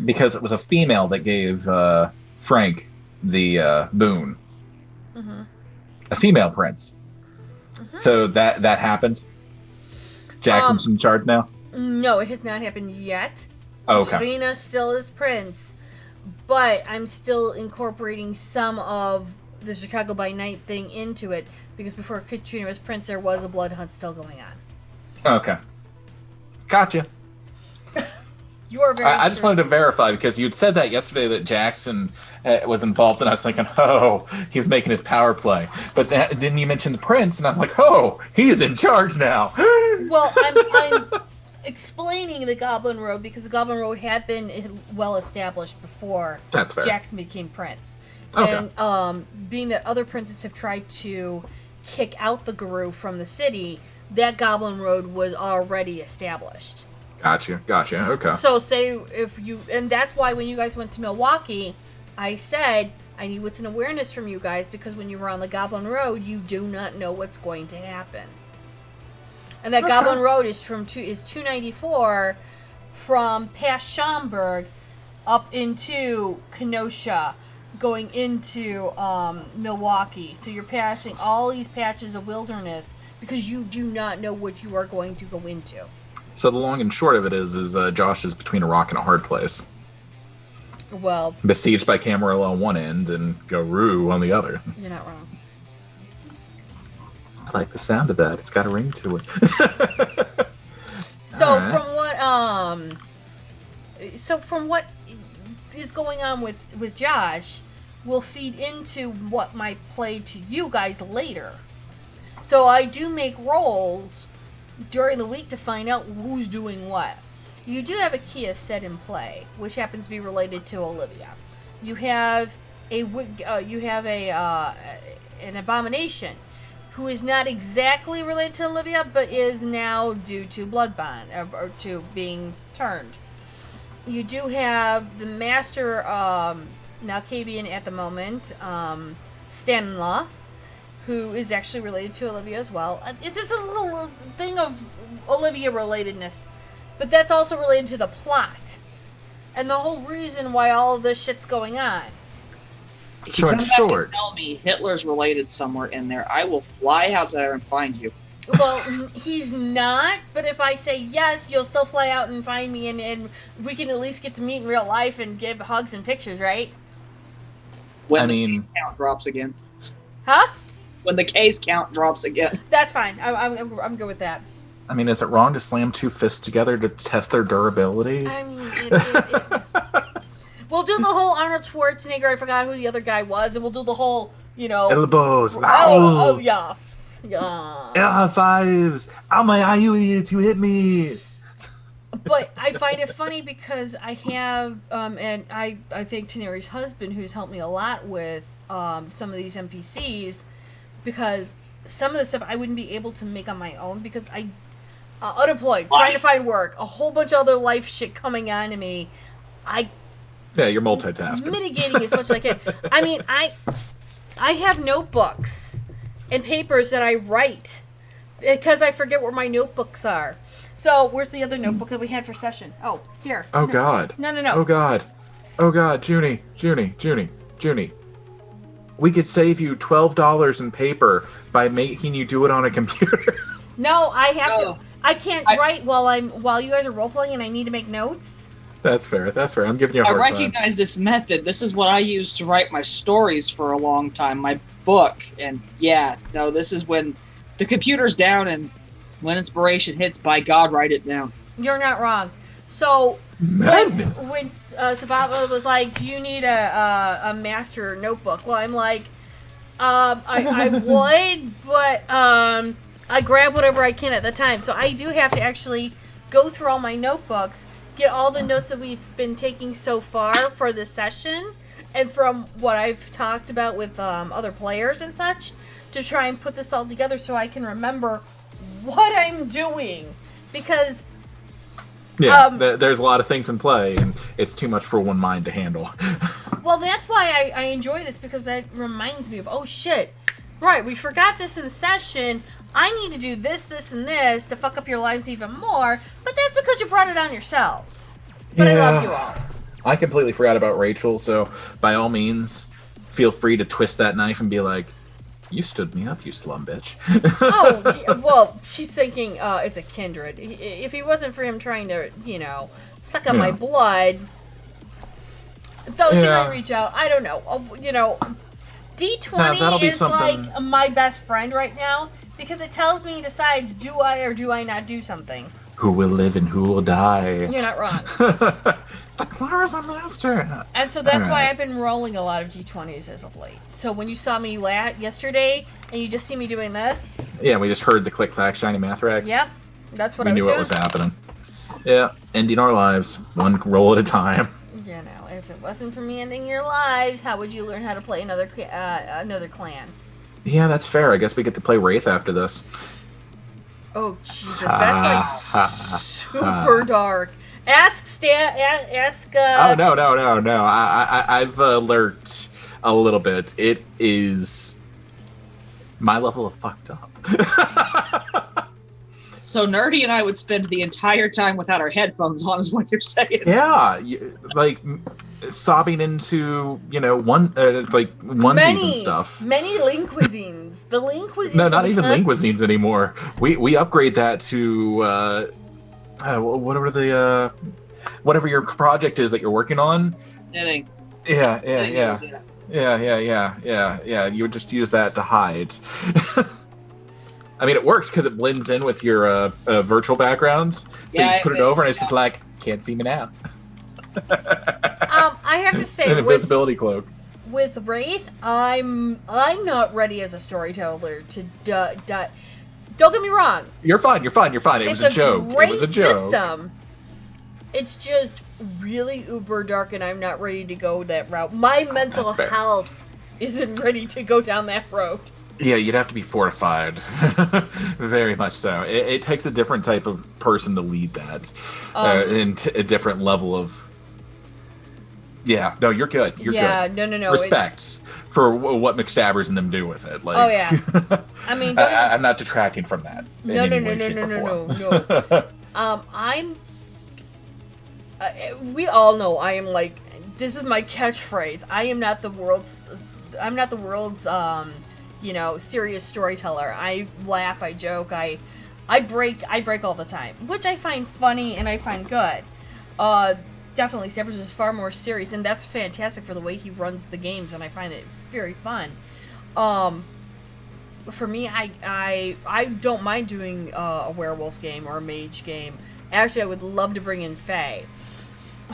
because it was a female that gave Frank the boon. Mm-hmm. A female prince. Mm-hmm. So that happened. Jackson's in charge now. No, it has not happened yet. Oh, okay. Katrina still is prince, but I'm still incorporating some of the Chicago by Night thing into it, because before Katrina was prince, there was a blood hunt still going on. Okay. Gotcha. You are very. I just wanted to verify, because you'd said that yesterday that Jackson was involved, and I was thinking, oh, he's making his power play. But then you mentioned the prince, and I was like, oh, he's in charge now. Well, I'm explaining the Goblin Road because the Goblin Road had been well established before That's fair. Jackson became prince. Okay. And being that other princes have tried to kick out the Garou from the city, that Goblin Road was already established. Gotcha. Okay. So say if you, and that's why when you guys went to Milwaukee, I said I need what's an awareness from you guys, because when you were on the Goblin Road, you do not know what's going to happen. And that Goblin Road is 294 from past Schaumburg up into Kenosha, going into Milwaukee. So you're passing all these patches of wilderness because you do not know what you are going to go into. So the long and short of it is Josh is between a rock and a hard place. Well, Besieged by Camarilla on one end and Garou on the other. you're not wrong. I like the sound of that. It's got a ring to it. So Alright. from what is going on with Josh will feed into what might play to you guys later. So I do make rolls during the week to find out who's doing what. You do have a Kia set in play, which happens to be related to Olivia. You have an Abomination, who is not exactly related to Olivia, but is now due to blood bond or to being turned. You do have the Master Nalkavian at the moment, Stanislaw, who is actually related to Olivia as well. It's just a little thing of Olivia relatedness, but that's also related to the plot and the whole reason why all of this shit's going on. If you So come in back short- and tell me Hitler's related somewhere in there, I will fly out there and find you. Well, he's not, but if I say yes, you'll still fly out and find me, and we can at least get to meet in real life and give hugs and pictures, right? When I the mean- case count drops again. Huh? When the case count drops again. That's fine. I'm good with that. I mean, is it wrong to slam two fists together to test their durability? I mean, we'll do the whole Arnold Schwarzenegger. I forgot who the other guy was, and we'll do the whole, Elbows. Oh, yes, yeah. High fives. I'm you to hit me. But I find it funny because I have, and I thank Taneri's husband, who's helped me a lot with some of these NPCs, because some of the stuff I wouldn't be able to make on my own because I unemployed, trying to find work, a whole bunch of other life shit coming on to me. Yeah, you're multitasking. Mitigating as much as I can. I mean, I have notebooks and papers that I write because I forget where my notebooks are. So where's the other notebook that we had for session? Oh, here. Oh, God. No. Oh, God. Oh, God. Junie. We could save you $12 in paper by making you do it on a computer. No, I have No. to. I can't write while you guys are role playing and I need to make notes. That's fair. That's fair. I'm giving you a I hard time. recognize this method. This is what I used to write my stories for a long time, my book. And yeah, no, this is when the computer's down and when inspiration hits, by God, write it down. You're not wrong. So Madness. when Sababa was like, "Do you need a master notebook?" Well, I'm like, I would, but I grab whatever I can at the time. So I do have to actually go through all my notebooks, get all the notes that we've been taking so far for this session, and from what I've talked about with other players and such, to try and put this all together so I can remember what I'm doing. Because Yeah, there's a lot of things in play, and it's too much for one mind to handle. well, that's why I enjoy this, because that reminds me of, oh shit, right, we forgot this in session. I need to do this, this, and this to fuck up your lives even more, but that's because you brought it on yourselves. But I love you all. I completely forgot about Rachel, so by all means, feel free to twist that knife and be like, "You stood me up, you slum bitch." Oh, yeah, well, she's thinking it's a kindred. If he wasn't for him trying to, suck up my Yeah. blood, though she Yeah. might reach out. I don't know. D20 that'll be is something- like my best friend right now because it tells me, decides, do I or do I not do something. Who will live and who will die? You're not wrong. The Clara's a master. And so that's why Alright. I've been rolling a lot of D20s as of late. So when you saw me yesterday and you just see me doing this, Yeah, we just heard the click clack shiny Mathrax. yep, that's what We I was knew doing. what was happening. Yeah, ending our lives one roll at a time. If it wasn't for me ending your lives, how would you learn how to play another clan? Yeah, that's fair. I guess we get to play Wraith after this. Oh Jesus, that's like super dark. Ask Stan. Ask. Oh no! I've learned a little bit. It is my level of fucked up. So Nerdy and I would spend the entire time without our headphones on, is what you're saying. Yeah, like sobbing into like onesies and stuff. Many Linguisines. The Linguisines. No, not will even become- linguisines anymore. We upgrade that to whatever your project is that you're working on. Knitting. Yeah. Knitting, Yeah. You would just use that to hide. I mean, it works because it blends in with your virtual backgrounds. So you Yeah, just put it it- over, and it's just like, can't see me now. I have to say, An invisibility cloak. with Wraith, I'm not ready as a storyteller to don't get me wrong. You're fine. It was a joke. Great It was a joke. system. It's just really uber dark, and I'm not ready to go that route. My mental That's fair. health isn't ready to go down that road. Yeah, you'd have to be fortified. Very much so. It takes a different type of person to lead that. And a different level of... Yeah, no, you're good. You're good. No. Respect for what McStabbers and them do with it. Like, Oh, yeah. I mean, I'm not detracting from that. in No, any no, way, no, shape, no, or no, form. I'm. We all know I am like. This is my catchphrase. I am not the world's. I'm not the world's. Serious storyteller. I laugh. I joke. I break. I break all the time, which I find funny and I find good. Definitely, Stabbers is far more serious, and that's fantastic for the way he runs the games, and I find it very fun. For me, I don't mind doing a werewolf game or a mage game. Actually, I would love to bring in Fae.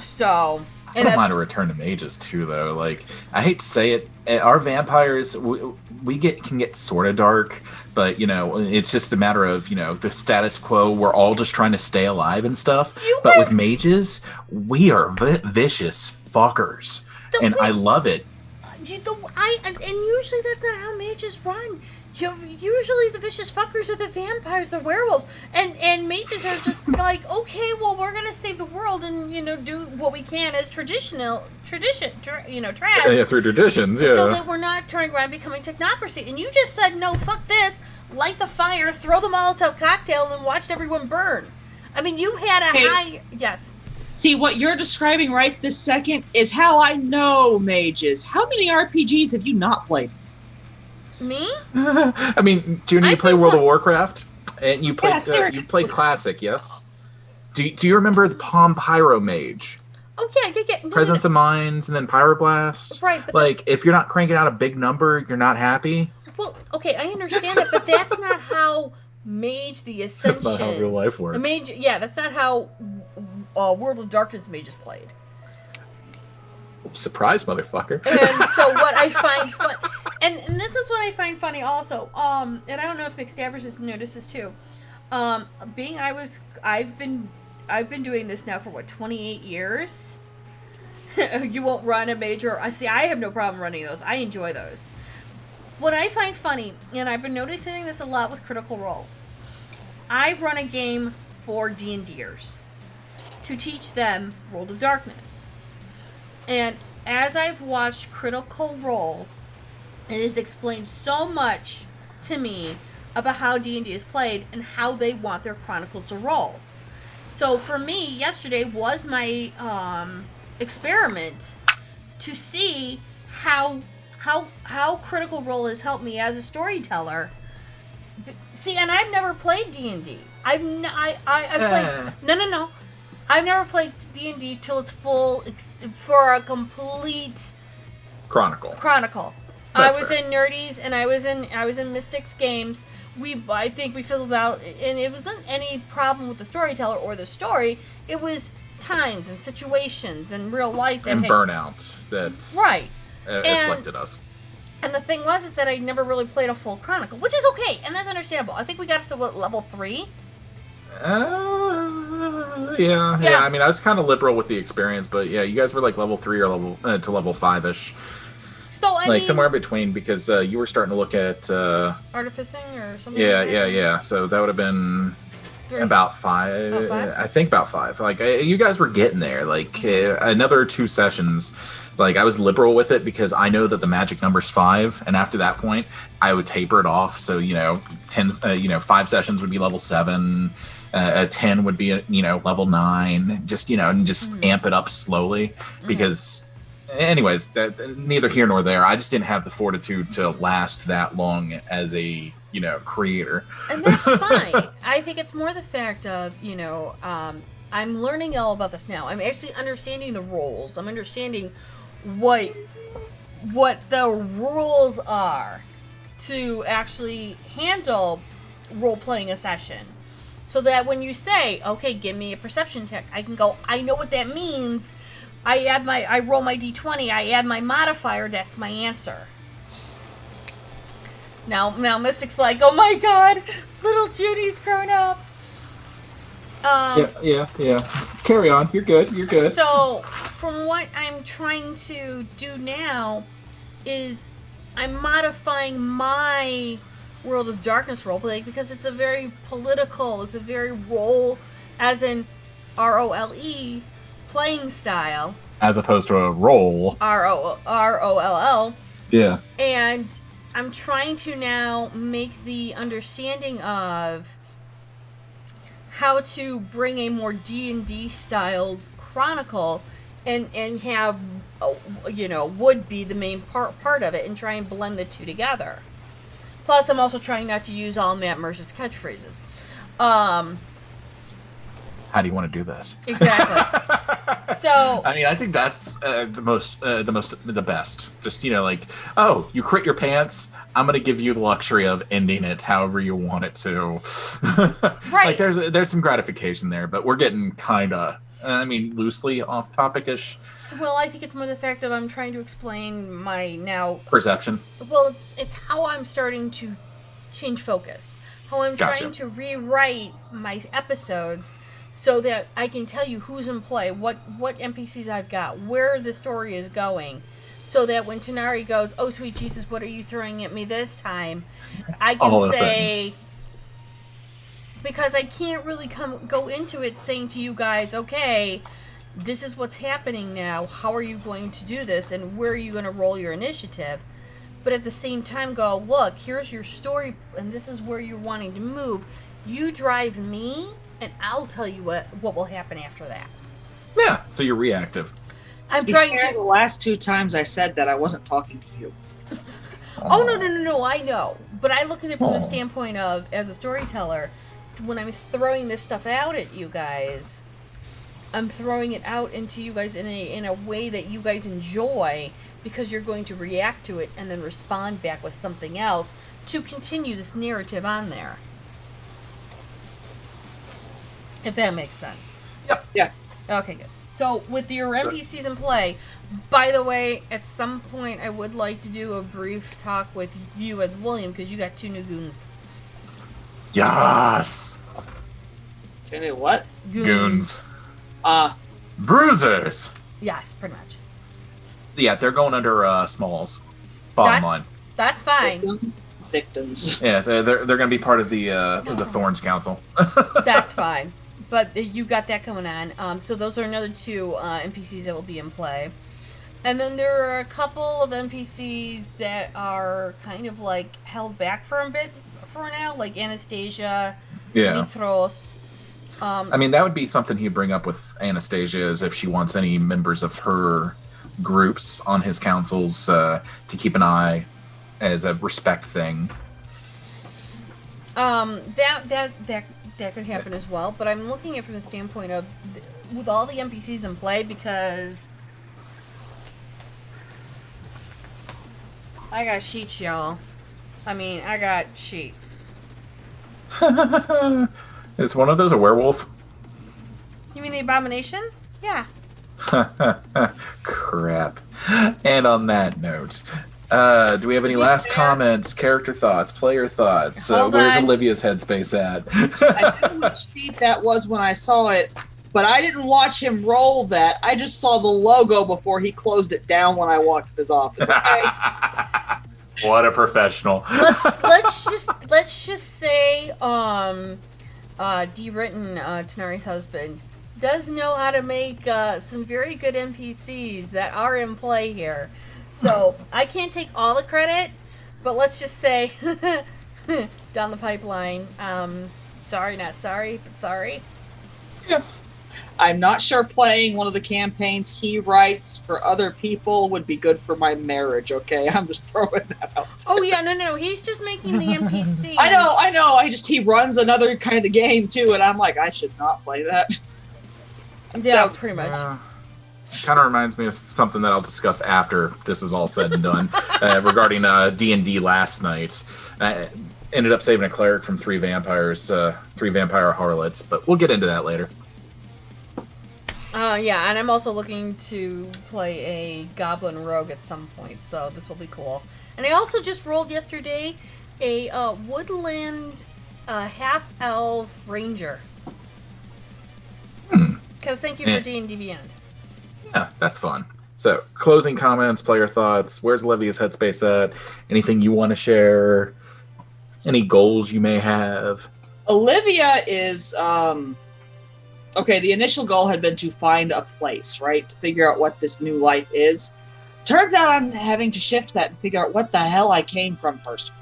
So, I don't mind a return to mages too, though. Like, I hate to say it, our vampires can get sort of dark, but it's just a matter of the status quo. We're all just trying to stay alive and stuff. But with mages, we are vicious fuckers, and I love it. And usually that's not how mages run. Usually the vicious fuckers are the vampires, the werewolves, and mages are just like, okay, well, we're gonna save the world and do what we can as tradition, trads. Yeah, through traditions, yeah. So that we're not turning around and becoming technocracy. And you just said, no, fuck this, light the fire, throw the Molotov cocktail, and then watched everyone burn. I mean, you had a high... Yes. See, what you're describing right this second is how I know mages. How many RPGs have you not played? Me? I mean, Junior, you I play think World of Warcraft, and you played seriously. you played Classic, yes? Do you remember the Palm Pyro Mage? Oh yeah, yeah. No, Presence of Mind, and then Pyroblast. Right, but Like, if you're not cranking out a big number, you're not happy. well, okay, I understand that, but that's not how Mage the Ascension. That's not how real life works. Mage, yeah, that's not how World of Darkness Mage is played. Surprise, motherfucker. And so what I find fun, and this is what I find funny also, and I don't know if McStabbers has noticed this too. I've been doing this now for 28 years. You won't run a major. I have no problem running those. I enjoy those. What I find funny, and I've been noticing this a lot with Critical Role, I run a game for D&Ders to teach them World of Darkness. And as I've watched Critical Role, it has explained so much to me about how D&D is played and how they want their chronicles to roll. So for me, yesterday was my experiment to see how Critical Role has helped me as a storyteller. See, and I've never played D&D. I've played no. I've never played D&D till it's full for a complete Chronicle. I was in Nerdies and I was in Mystics games. I think we fizzled out, and it wasn't any problem with the storyteller or the story. It was times and situations and real life that burnout that right afflicted us. And the thing is that I never really played a full Chronicle, which is okay, and that's understandable. I think we got up to level 3. Yeah. I mean, I was kind of liberal with the experience, but yeah, you guys were like level 3 or level to level 5ish. So I mean, somewhere in between, because you were starting to look at artificing or something. Yeah. So that would have been 3. about 5. About 5? I think about 5. Like you guys were getting there. Like another 2 sessions. Like I was liberal with it because I know that the magic number's 5, and after that point, I would taper it off. So 5 sessions would be level 7. 10 would be level 9. Just amp it up slowly because. Anyways, neither here nor there. I just didn't have the fortitude to last that long as a creator. And that's fine. I think it's more the fact of I'm learning all about this now. I'm actually understanding the roles. I'm understanding what the rules are to actually handle role-playing a session. So that when you say, okay, give me a perception check, I can go, I know what that means. I roll my d20, I add my modifier, that's my answer. Now Mystic's like, oh my god, little Judy's grown up. Yeah. Carry on. You're good. So, from what I'm trying to do now is I'm modifying my World of Darkness roleplay because it's a very political, it's a very role, as in ROLE, playing style. As opposed to a roll. ROLL. Yeah. And I'm trying to now make the understanding of how to bring a more D&D styled chronicle and have would be the main part of it and try and blend the two together. Plus, I'm also trying not to use all Matt Mercer's catchphrases. How do you want to do this? Exactly. So I mean, I think that's the best. Just oh, you crit your pants. I'm gonna give you the luxury of ending it however you want it to. Right. Like there's some gratification there, but we're getting kind of, loosely off topic-ish. Well, I think it's more the fact that I'm trying to explain my now perception. Well, it's how I'm starting to change focus. How I'm trying to rewrite my episodes so that I can tell you who's in play, what NPCs I've got, where the story is going, so that when Tanari goes, oh sweet Jesus, what are you throwing at me this time? I can say, because I can't really go into it saying to you guys, okay, this is what's happening now, how are you going to do this, and where are you going to roll your initiative? But at the same time go, look, here's your story, and this is where you're wanting to move. You drive me, and I'll tell you what will happen after that. Yeah, so you're reactive. I'm trying to. The last 2 times I said that, I wasn't talking to you. Oh, no, I know. But I look at it from the standpoint of, as a storyteller, when I'm throwing this stuff out at you guys, I'm throwing it out into you guys in a way that you guys enjoy, because you're going to react to it and then respond back with something else to continue this narrative on there. If that makes sense. Yep. Yeah. Okay, good. So with your NPCs in play, by the way, at some point I would like to do a brief talk with you as William, because you got 2 new goons. Yes. Tell me what? Goons. Bruisers. Yes, pretty much. Yeah, they're going under Smalls. Bottom line. That's fine. Victims. Yeah, they're going to be part of the Thorns Council. That's fine. But you got that going on. So those are another 2 NPCs that will be in play. And then there are a couple of NPCs that are kind of like held back for a bit for now, like Anastasia, Yeah. Mitros. I mean, that would be something he'd bring up with Anastasia, is if she wants any members of her groups on his councils to keep an eye as a respect thing. That could happen as well, but I'm looking at it from the standpoint of with all the NPCs in play, because I got sheets, y'all. I mean, I got sheets. Is one of those a werewolf? You mean the Abomination? Yeah. Crap. And on that note, do we have any last comments, character thoughts, player thoughts? Hold Where's on. Olivia's headspace at? I knew what sheet that was when I saw it, but I didn't watch him roll that. I just saw the logo before he closed it down when I walked to his office. Okay. What a professional. Let's just say D. Written, Tanari's husband, does know how to make some very good NPCs that are in play here. So I can't take all the credit, but let's just say down the pipeline. Sorry, not sorry, but sorry. Yeah. I'm not sure playing one of the campaigns he writes for other people would be good for my marriage, okay? I'm just throwing that out. Oh yeah, no, he's just making the NPCs. I know. He runs another kind of game too, and I'm like, I should not play that. Yeah, Sounds pretty much. Kind of reminds me of something that I'll discuss after this is all said and done regarding D&D last night. I ended up saving a cleric from 3 vampires, 3 vampire harlots, but we'll get into that later. Yeah, and I'm also looking to play a goblin rogue at some point, so this will be cool. And I also just rolled yesterday a woodland half-elf ranger. Because thank you for D&D Beyond. Yeah, that's fun. So, closing comments, player thoughts. Where's Olivia's headspace at? Anything you want to share? Any goals you may have? Olivia is okay. The initial goal had been to find a place, right, to figure out what this new life is. Turns out I'm having to shift that and figure out what the hell I came from first.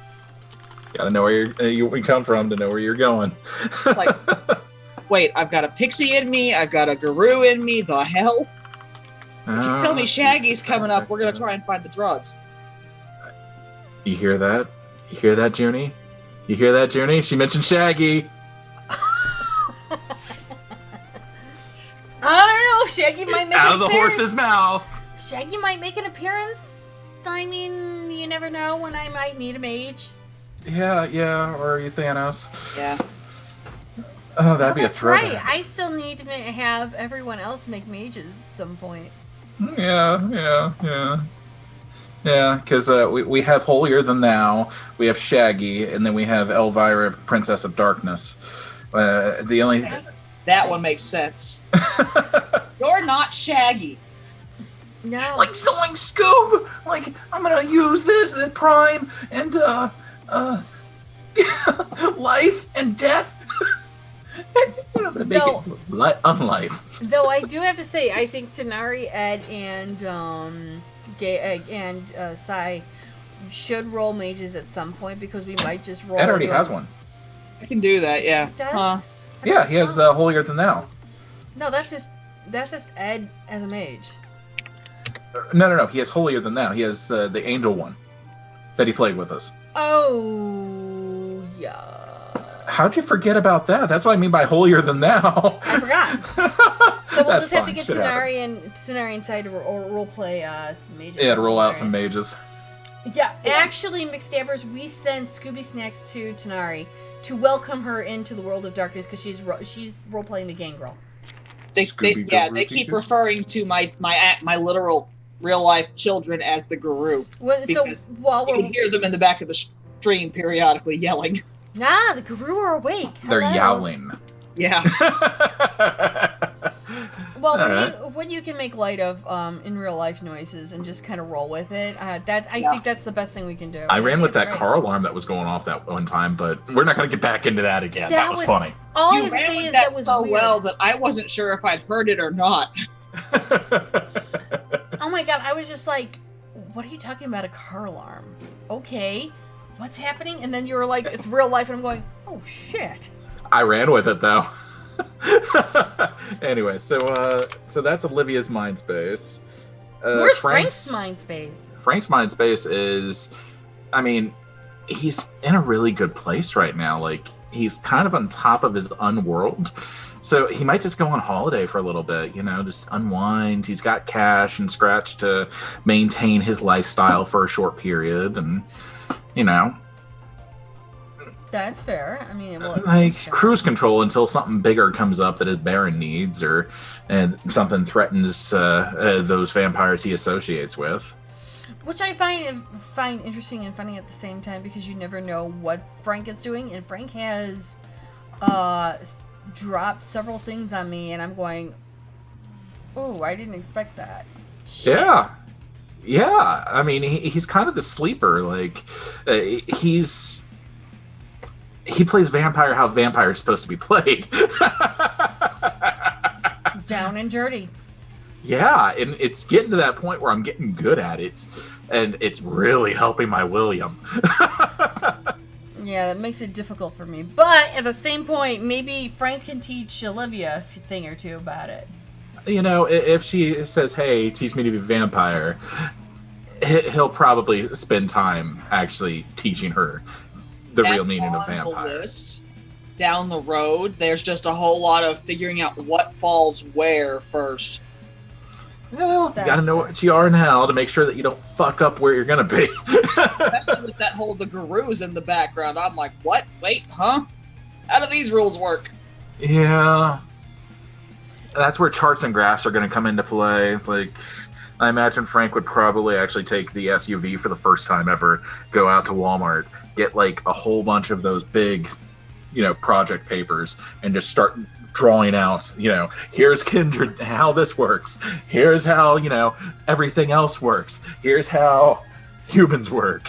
Gotta know where you come from to know where you're going. Like, wait, I've got a pixie in me. I've got a guru in me. The hell? If you tell me Shaggy's coming up, we're gonna try and find the drugs. You hear that? You hear that, Junie? You hear that, Junie? She mentioned Shaggy. I don't know. Shaggy might make Out an of the appearance. horse's mouth. Shaggy might make an appearance. I mean, you never know when I might need a mage. Yeah, or you Thanos. Yeah. Oh, that'd be a That's throwback. right. I still need to have everyone else make mages at some point. Yeah, because we have Holier Than Thou, we have Shaggy, and then we have Elvira, Princess of Darkness. The only... That one makes sense. You're not Shaggy. No. Like, Zoink Scoob! Like, I'm gonna use this and Prime and, life and death. I'm gonna make No. it unlife. Though I do have to say, I think Tanari, Ed, and Sai should roll mages at some point, because we might just roll. Ed already has one. I can do that, yeah. He does? Huh. Yeah, he has Holier Than Thou. No, that's just Ed as a mage. No. He has Holier Than Thou. He has the angel one that he played with us. Oh, yeah. How'd you forget about that? That's what I mean by holier than thou. I forgot. So we'll That's just have to fine. get Shit Tanari inside to role play some mages. Yeah, to roll out some mages. Yeah, actually, McStabbers, we sent Scooby Snacks to Tanari to welcome her into the world of darkness because she's role playing the Gangrel. They keep referring to my literal real life children as the Guru. So while You we're can hear them in the back of the stream periodically yelling. the Guru are awake. They're Hello. yowling. Yeah. Well, Alright. when you can make light of in real life noises and just kind of roll with it, I think that's the best thing we can do. I ran with that That's car alarm that was going off that one time, but we're not going to get back into that again. That was was- funny. All I You have to ran say with is that that was so weird. well that I wasn't sure if I'd heard it or not. Oh my god, I was just like, what are you talking about, a car alarm? Okay, what's happening? And then you were like, it's real life, and I'm going, oh shit. I ran with it though. Anyway, so that's Olivia's mind space. Where's Frank's mind space? Frank's mind space is, I mean, he's in a really good place right now. Like, he's kind of on top of his unworld. So he might just go on holiday for a little bit, just unwind. He's got cash and scratch to maintain his lifestyle for a short period. And, That's fair. I mean, well, like cruise control until something bigger comes up that his Baron needs, and something threatens those vampires he associates with. which I find interesting and funny at the same time because you never know what Frank is doing, and Frank has dropped several things on me, and I'm going, oh, I didn't expect that. Shit. Yeah. I mean, he's kind of the sleeper. Like, he plays vampire how vampire is supposed to be played. Down and dirty. Yeah, and it's getting to that point where I'm getting good at it, and it's really helping my William. Yeah, that makes it difficult for me. But at the same point, maybe Frank can teach Olivia a thing or two about it. If she says, hey, teach me to be a vampire, he'll probably spend time actually teaching her the real meaning of vampire. The list. Down the road, there's just a whole lot of figuring out what falls where first. Well, you That's gotta know what you are now to make sure that you don't fuck up where you're gonna be. Especially with that whole the Gurus in the background. I'm like, what? Wait, huh? How do these rules work? Yeah. That's where charts and graphs are gonna come into play. Like, I imagine Frank would probably actually take the SUV for the first time ever, go out to Walmart, get like a whole bunch of those big, project papers, and just start drawing out, here's Kindred, how this works. Here's how, everything else works. Here's how humans work.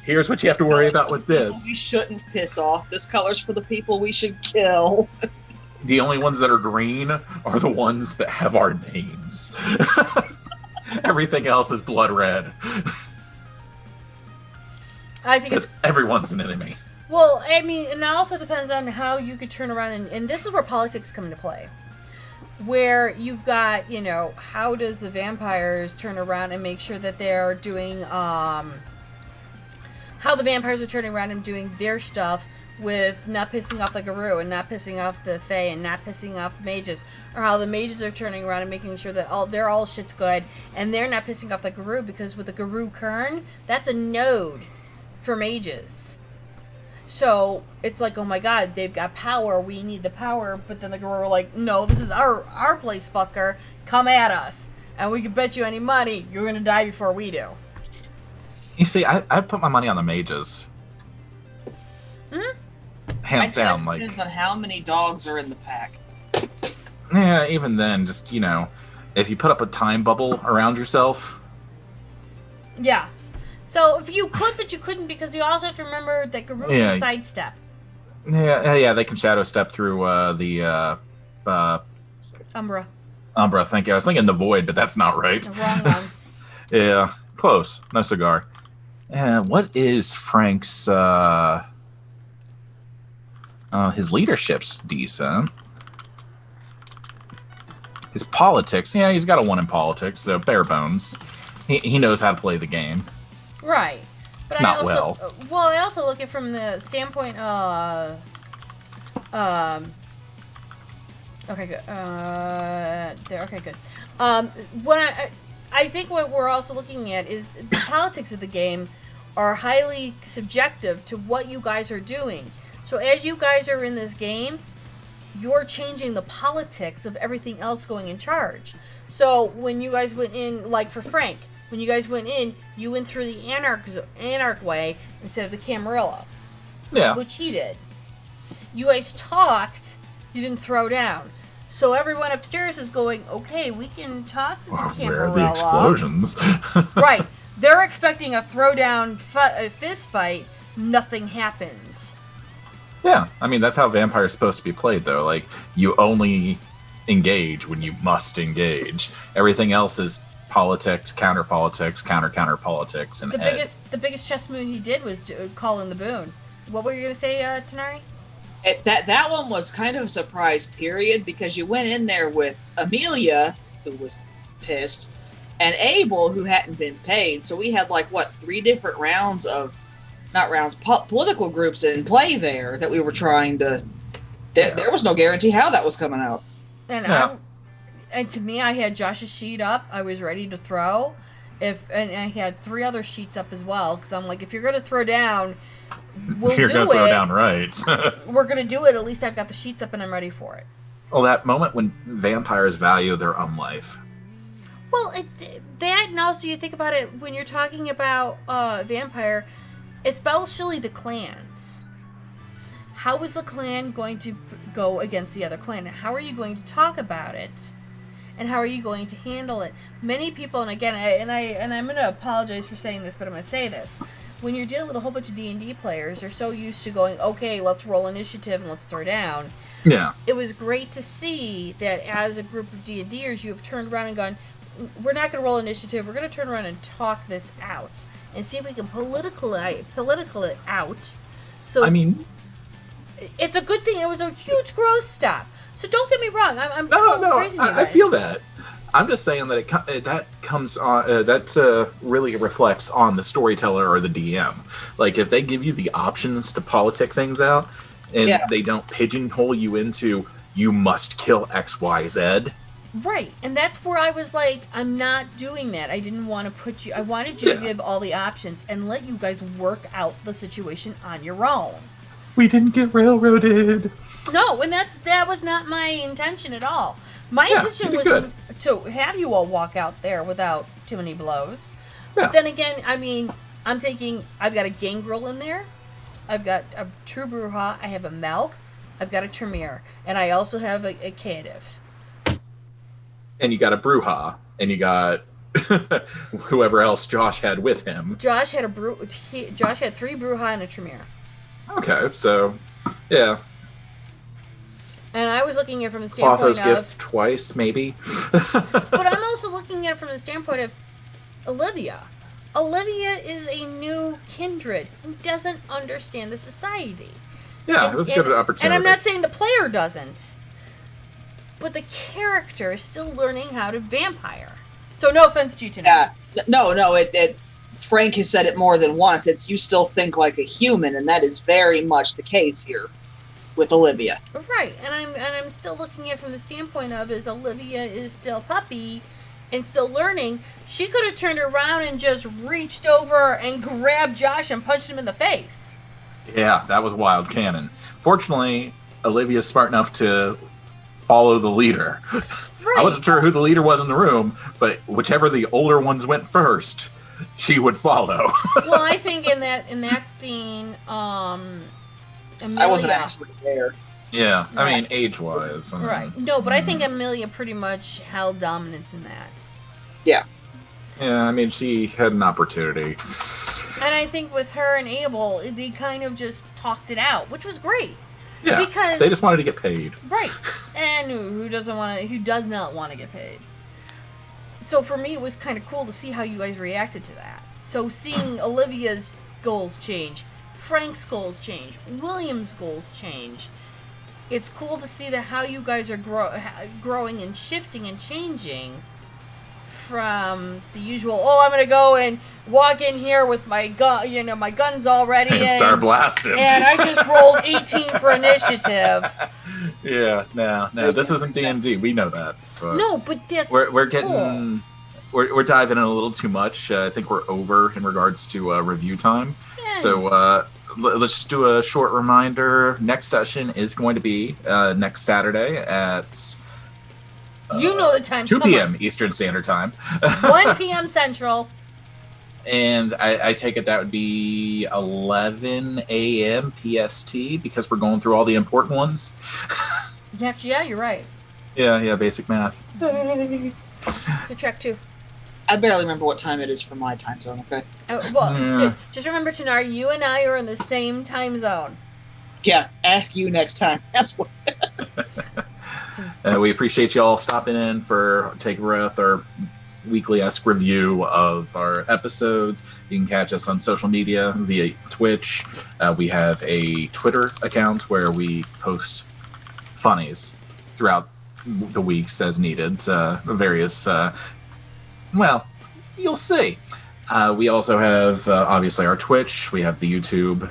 Here's what you have to worry about with this. We shouldn't piss off. This color's for the people we should kill. The only ones that are green are the ones that have our names. Everything else is blood red. I think it's Because everyone's an enemy. well. I mean, and it also depends on how you could turn around, and this is where politics come into play. Where you've got, how does the vampires turn around and make sure that they're doing, how the vampires are turning around and doing their stuff with not pissing off the Guru and not pissing off the Fae and not pissing off mages, or how the mages are turning around and making sure that they're all shit's good and they're not pissing off the Guru, because with the Guru Kern, that's a node for mages. So it's like, oh my god, they've got power, we need the power, but then the Guru are like, no, this is our place, fucker, come at us, and we can bet you any money you're gonna die before we do. You see, I put my money on the mages. Mhm. Hands I down, think it like, depends on how many dogs are in the pack. yeah, even then, just, if you put up a time bubble around yourself, Yeah. So if you could, but you couldn't, because you also have to remember that Guru Yeah. can sidestep. yeah, they can shadow step through the Umbra. Umbra. Thank you. I was thinking the Void, but that's not right. The wrong one. Yeah, close. No cigar. What is Frank's his leadership's decent. His politics, yeah, he's got a 1 in politics, so bare bones. He knows how to play the game. Right. But Not I also, well. Well, I also look at it from the standpoint of Okay, good. There. Okay, good. What I think what we're also looking at is the politics of the game are highly subjective to what you guys are doing. So as you guys are in this game, you're changing the politics of everything else going in charge. So when you guys went in, like for Frank, when you guys went in, you went through the Anarch way instead of the Camarilla, Yeah. which he did. You guys talked, you didn't throw down. So everyone upstairs is going, okay, we can talk to the Where are Camarilla. the explosions? Right. They're expecting a throwdown fist fight. Nothing happens. Yeah, I mean, that's how Vampire's supposed to be played, though. Like, you only engage when you must engage. Everything else is politics, counter-politics, counter-politics, and The biggest chess move he did was to call in the Boon. What were you going to say, Tanari? That one was kind of a surprise period because you went in there with Amelia, who was pissed, and Abel, who hadn't been paid. So we had 3 different rounds of, not rounds, political groups in play there that we were trying to. There was no guarantee how that was coming out. And Yeah. and to me, I had Josh's sheet up. I was ready to throw. And I had 3 other sheets up as well because I'm like, if you're going to throw down, we'll you're do going to throw it. down right. We're going to do it. At least I've got the sheets up and I'm ready for it. Well, that moment when vampires value their own life. Well, that, and also you think about it when you're talking about vampire, especially the clans. How is the clan going to go against the other clan? How are you going to talk about it? And how are you going to handle it? Many people, and again, I'm going to apologize for saying this, but I'm going to say this. When you're dealing with a whole bunch of D&D players, they're so used to going, okay, let's roll initiative and let's throw down. Yeah. It was great to see that as a group of D&Ders, you have turned around and gone, we're not going to roll initiative. We're going to turn around and talk this out and see if we can political it out. So I mean, it's a good thing. It was a huge growth stop. So don't get me wrong. I'm no, praising you I guys. feel that. I'm just saying that that comes on that really reflects on the storyteller or the DM. Like if they give you the options to politic things out, and they don't pigeonhole you into you must kill X, Y, Z. Right, and that's where I was like, I'm not doing that. I didn't want to put you. I wanted you to give all the options and let you guys work out the situation on your own. We didn't get railroaded. No, and that was not my intention at all. My intention you was did to have you all walk out there without too many blows. Yeah. But then again, I mean, I'm thinking I've got a Gangrel in there. I've got a True Bruja. I have a Melk. I've got a Tremere. And I also have a Caitiff. And you got a Bruja. And you got whoever else Josh had with him. Josh had Josh had 3 Bruja and a Tremere. Okay, so, yeah. And I was looking at it from the standpoint Clotho's of... gift twice, maybe. But I'm also looking at it from the standpoint of Olivia. Olivia is a new kindred who doesn't understand the society. Yeah, it was a good opportunity. And I'm not saying the player doesn't. But the character is still learning how to vampire. So no offense to you tonight. Yeah, no. Frank has said it more than once. It's you still think like a human, and that is very much the case here with Olivia. Right, and I'm still looking at it from the standpoint of is Olivia is still puppy and still learning. She could have turned around and just reached over and grabbed Josh and punched him in the face. Yeah, that was wild cannon. Fortunately, Olivia's smart enough to follow the leader. Right. I wasn't sure who the leader was in the room, but whichever the older ones went first, she would follow. Well, I think in that scene, Amelia, I wasn't actually there. Yeah, I Right. mean, age-wise. I mean, Right. No, but I think Amelia pretty much held dominance in that. Yeah. Yeah, I mean, she had an opportunity. And I think with her and Abel, they kind of just talked it out, which was great. Yeah, Because- they just wanted to get paid. Right. And who does not want to get paid? So for me, it was kind of cool to see how you guys reacted to that. So seeing Olivia's goals change, Frank's goals change, William's goals change. It's cool to see that how you guys are growing and shifting and changing from the usual. Oh, I'm gonna go and walk in here with my gun. My gun's all ready, And start blasting. and I just rolled 18 for initiative. Yeah, no, this isn't D&D. We know that. But No, but that's we're getting cool. we're diving in a little too much. I think we're over in regards to review time. Yeah. So let's just do a short reminder. Next session is going to be next Saturday at You know the time. 2 p.m. Eastern Standard Time. 1 p.m. Central. And I take it that would be 11 a.m. PST because we're going through all the important ones. Yeah, you're right. Yeah, basic math. So track 2. I barely remember what time it is for my time zone. Okay. Yeah. Just remember, Tanar, you and I are in the same time zone. Yeah. Ask you next time. That's what. We appreciate you all stopping in for Take a Breath, our weekly-esque review of our episodes. You can catch us on social media via Twitch. We have a Twitter account where we post funnies throughout the weeks as needed. Various, well, you'll see. We also have, obviously, our Twitch. We have the YouTube,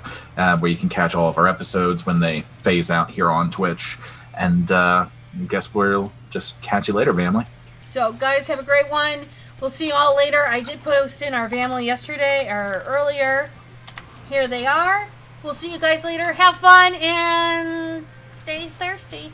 where you can catch all of our episodes when they phase out here on Twitch. And I guess we'll just catch you later, family. So, guys, have a great one. We'll see you all later. I did post in our family yesterday or earlier. Here they are. We'll see you guys later. Have fun and stay thirsty.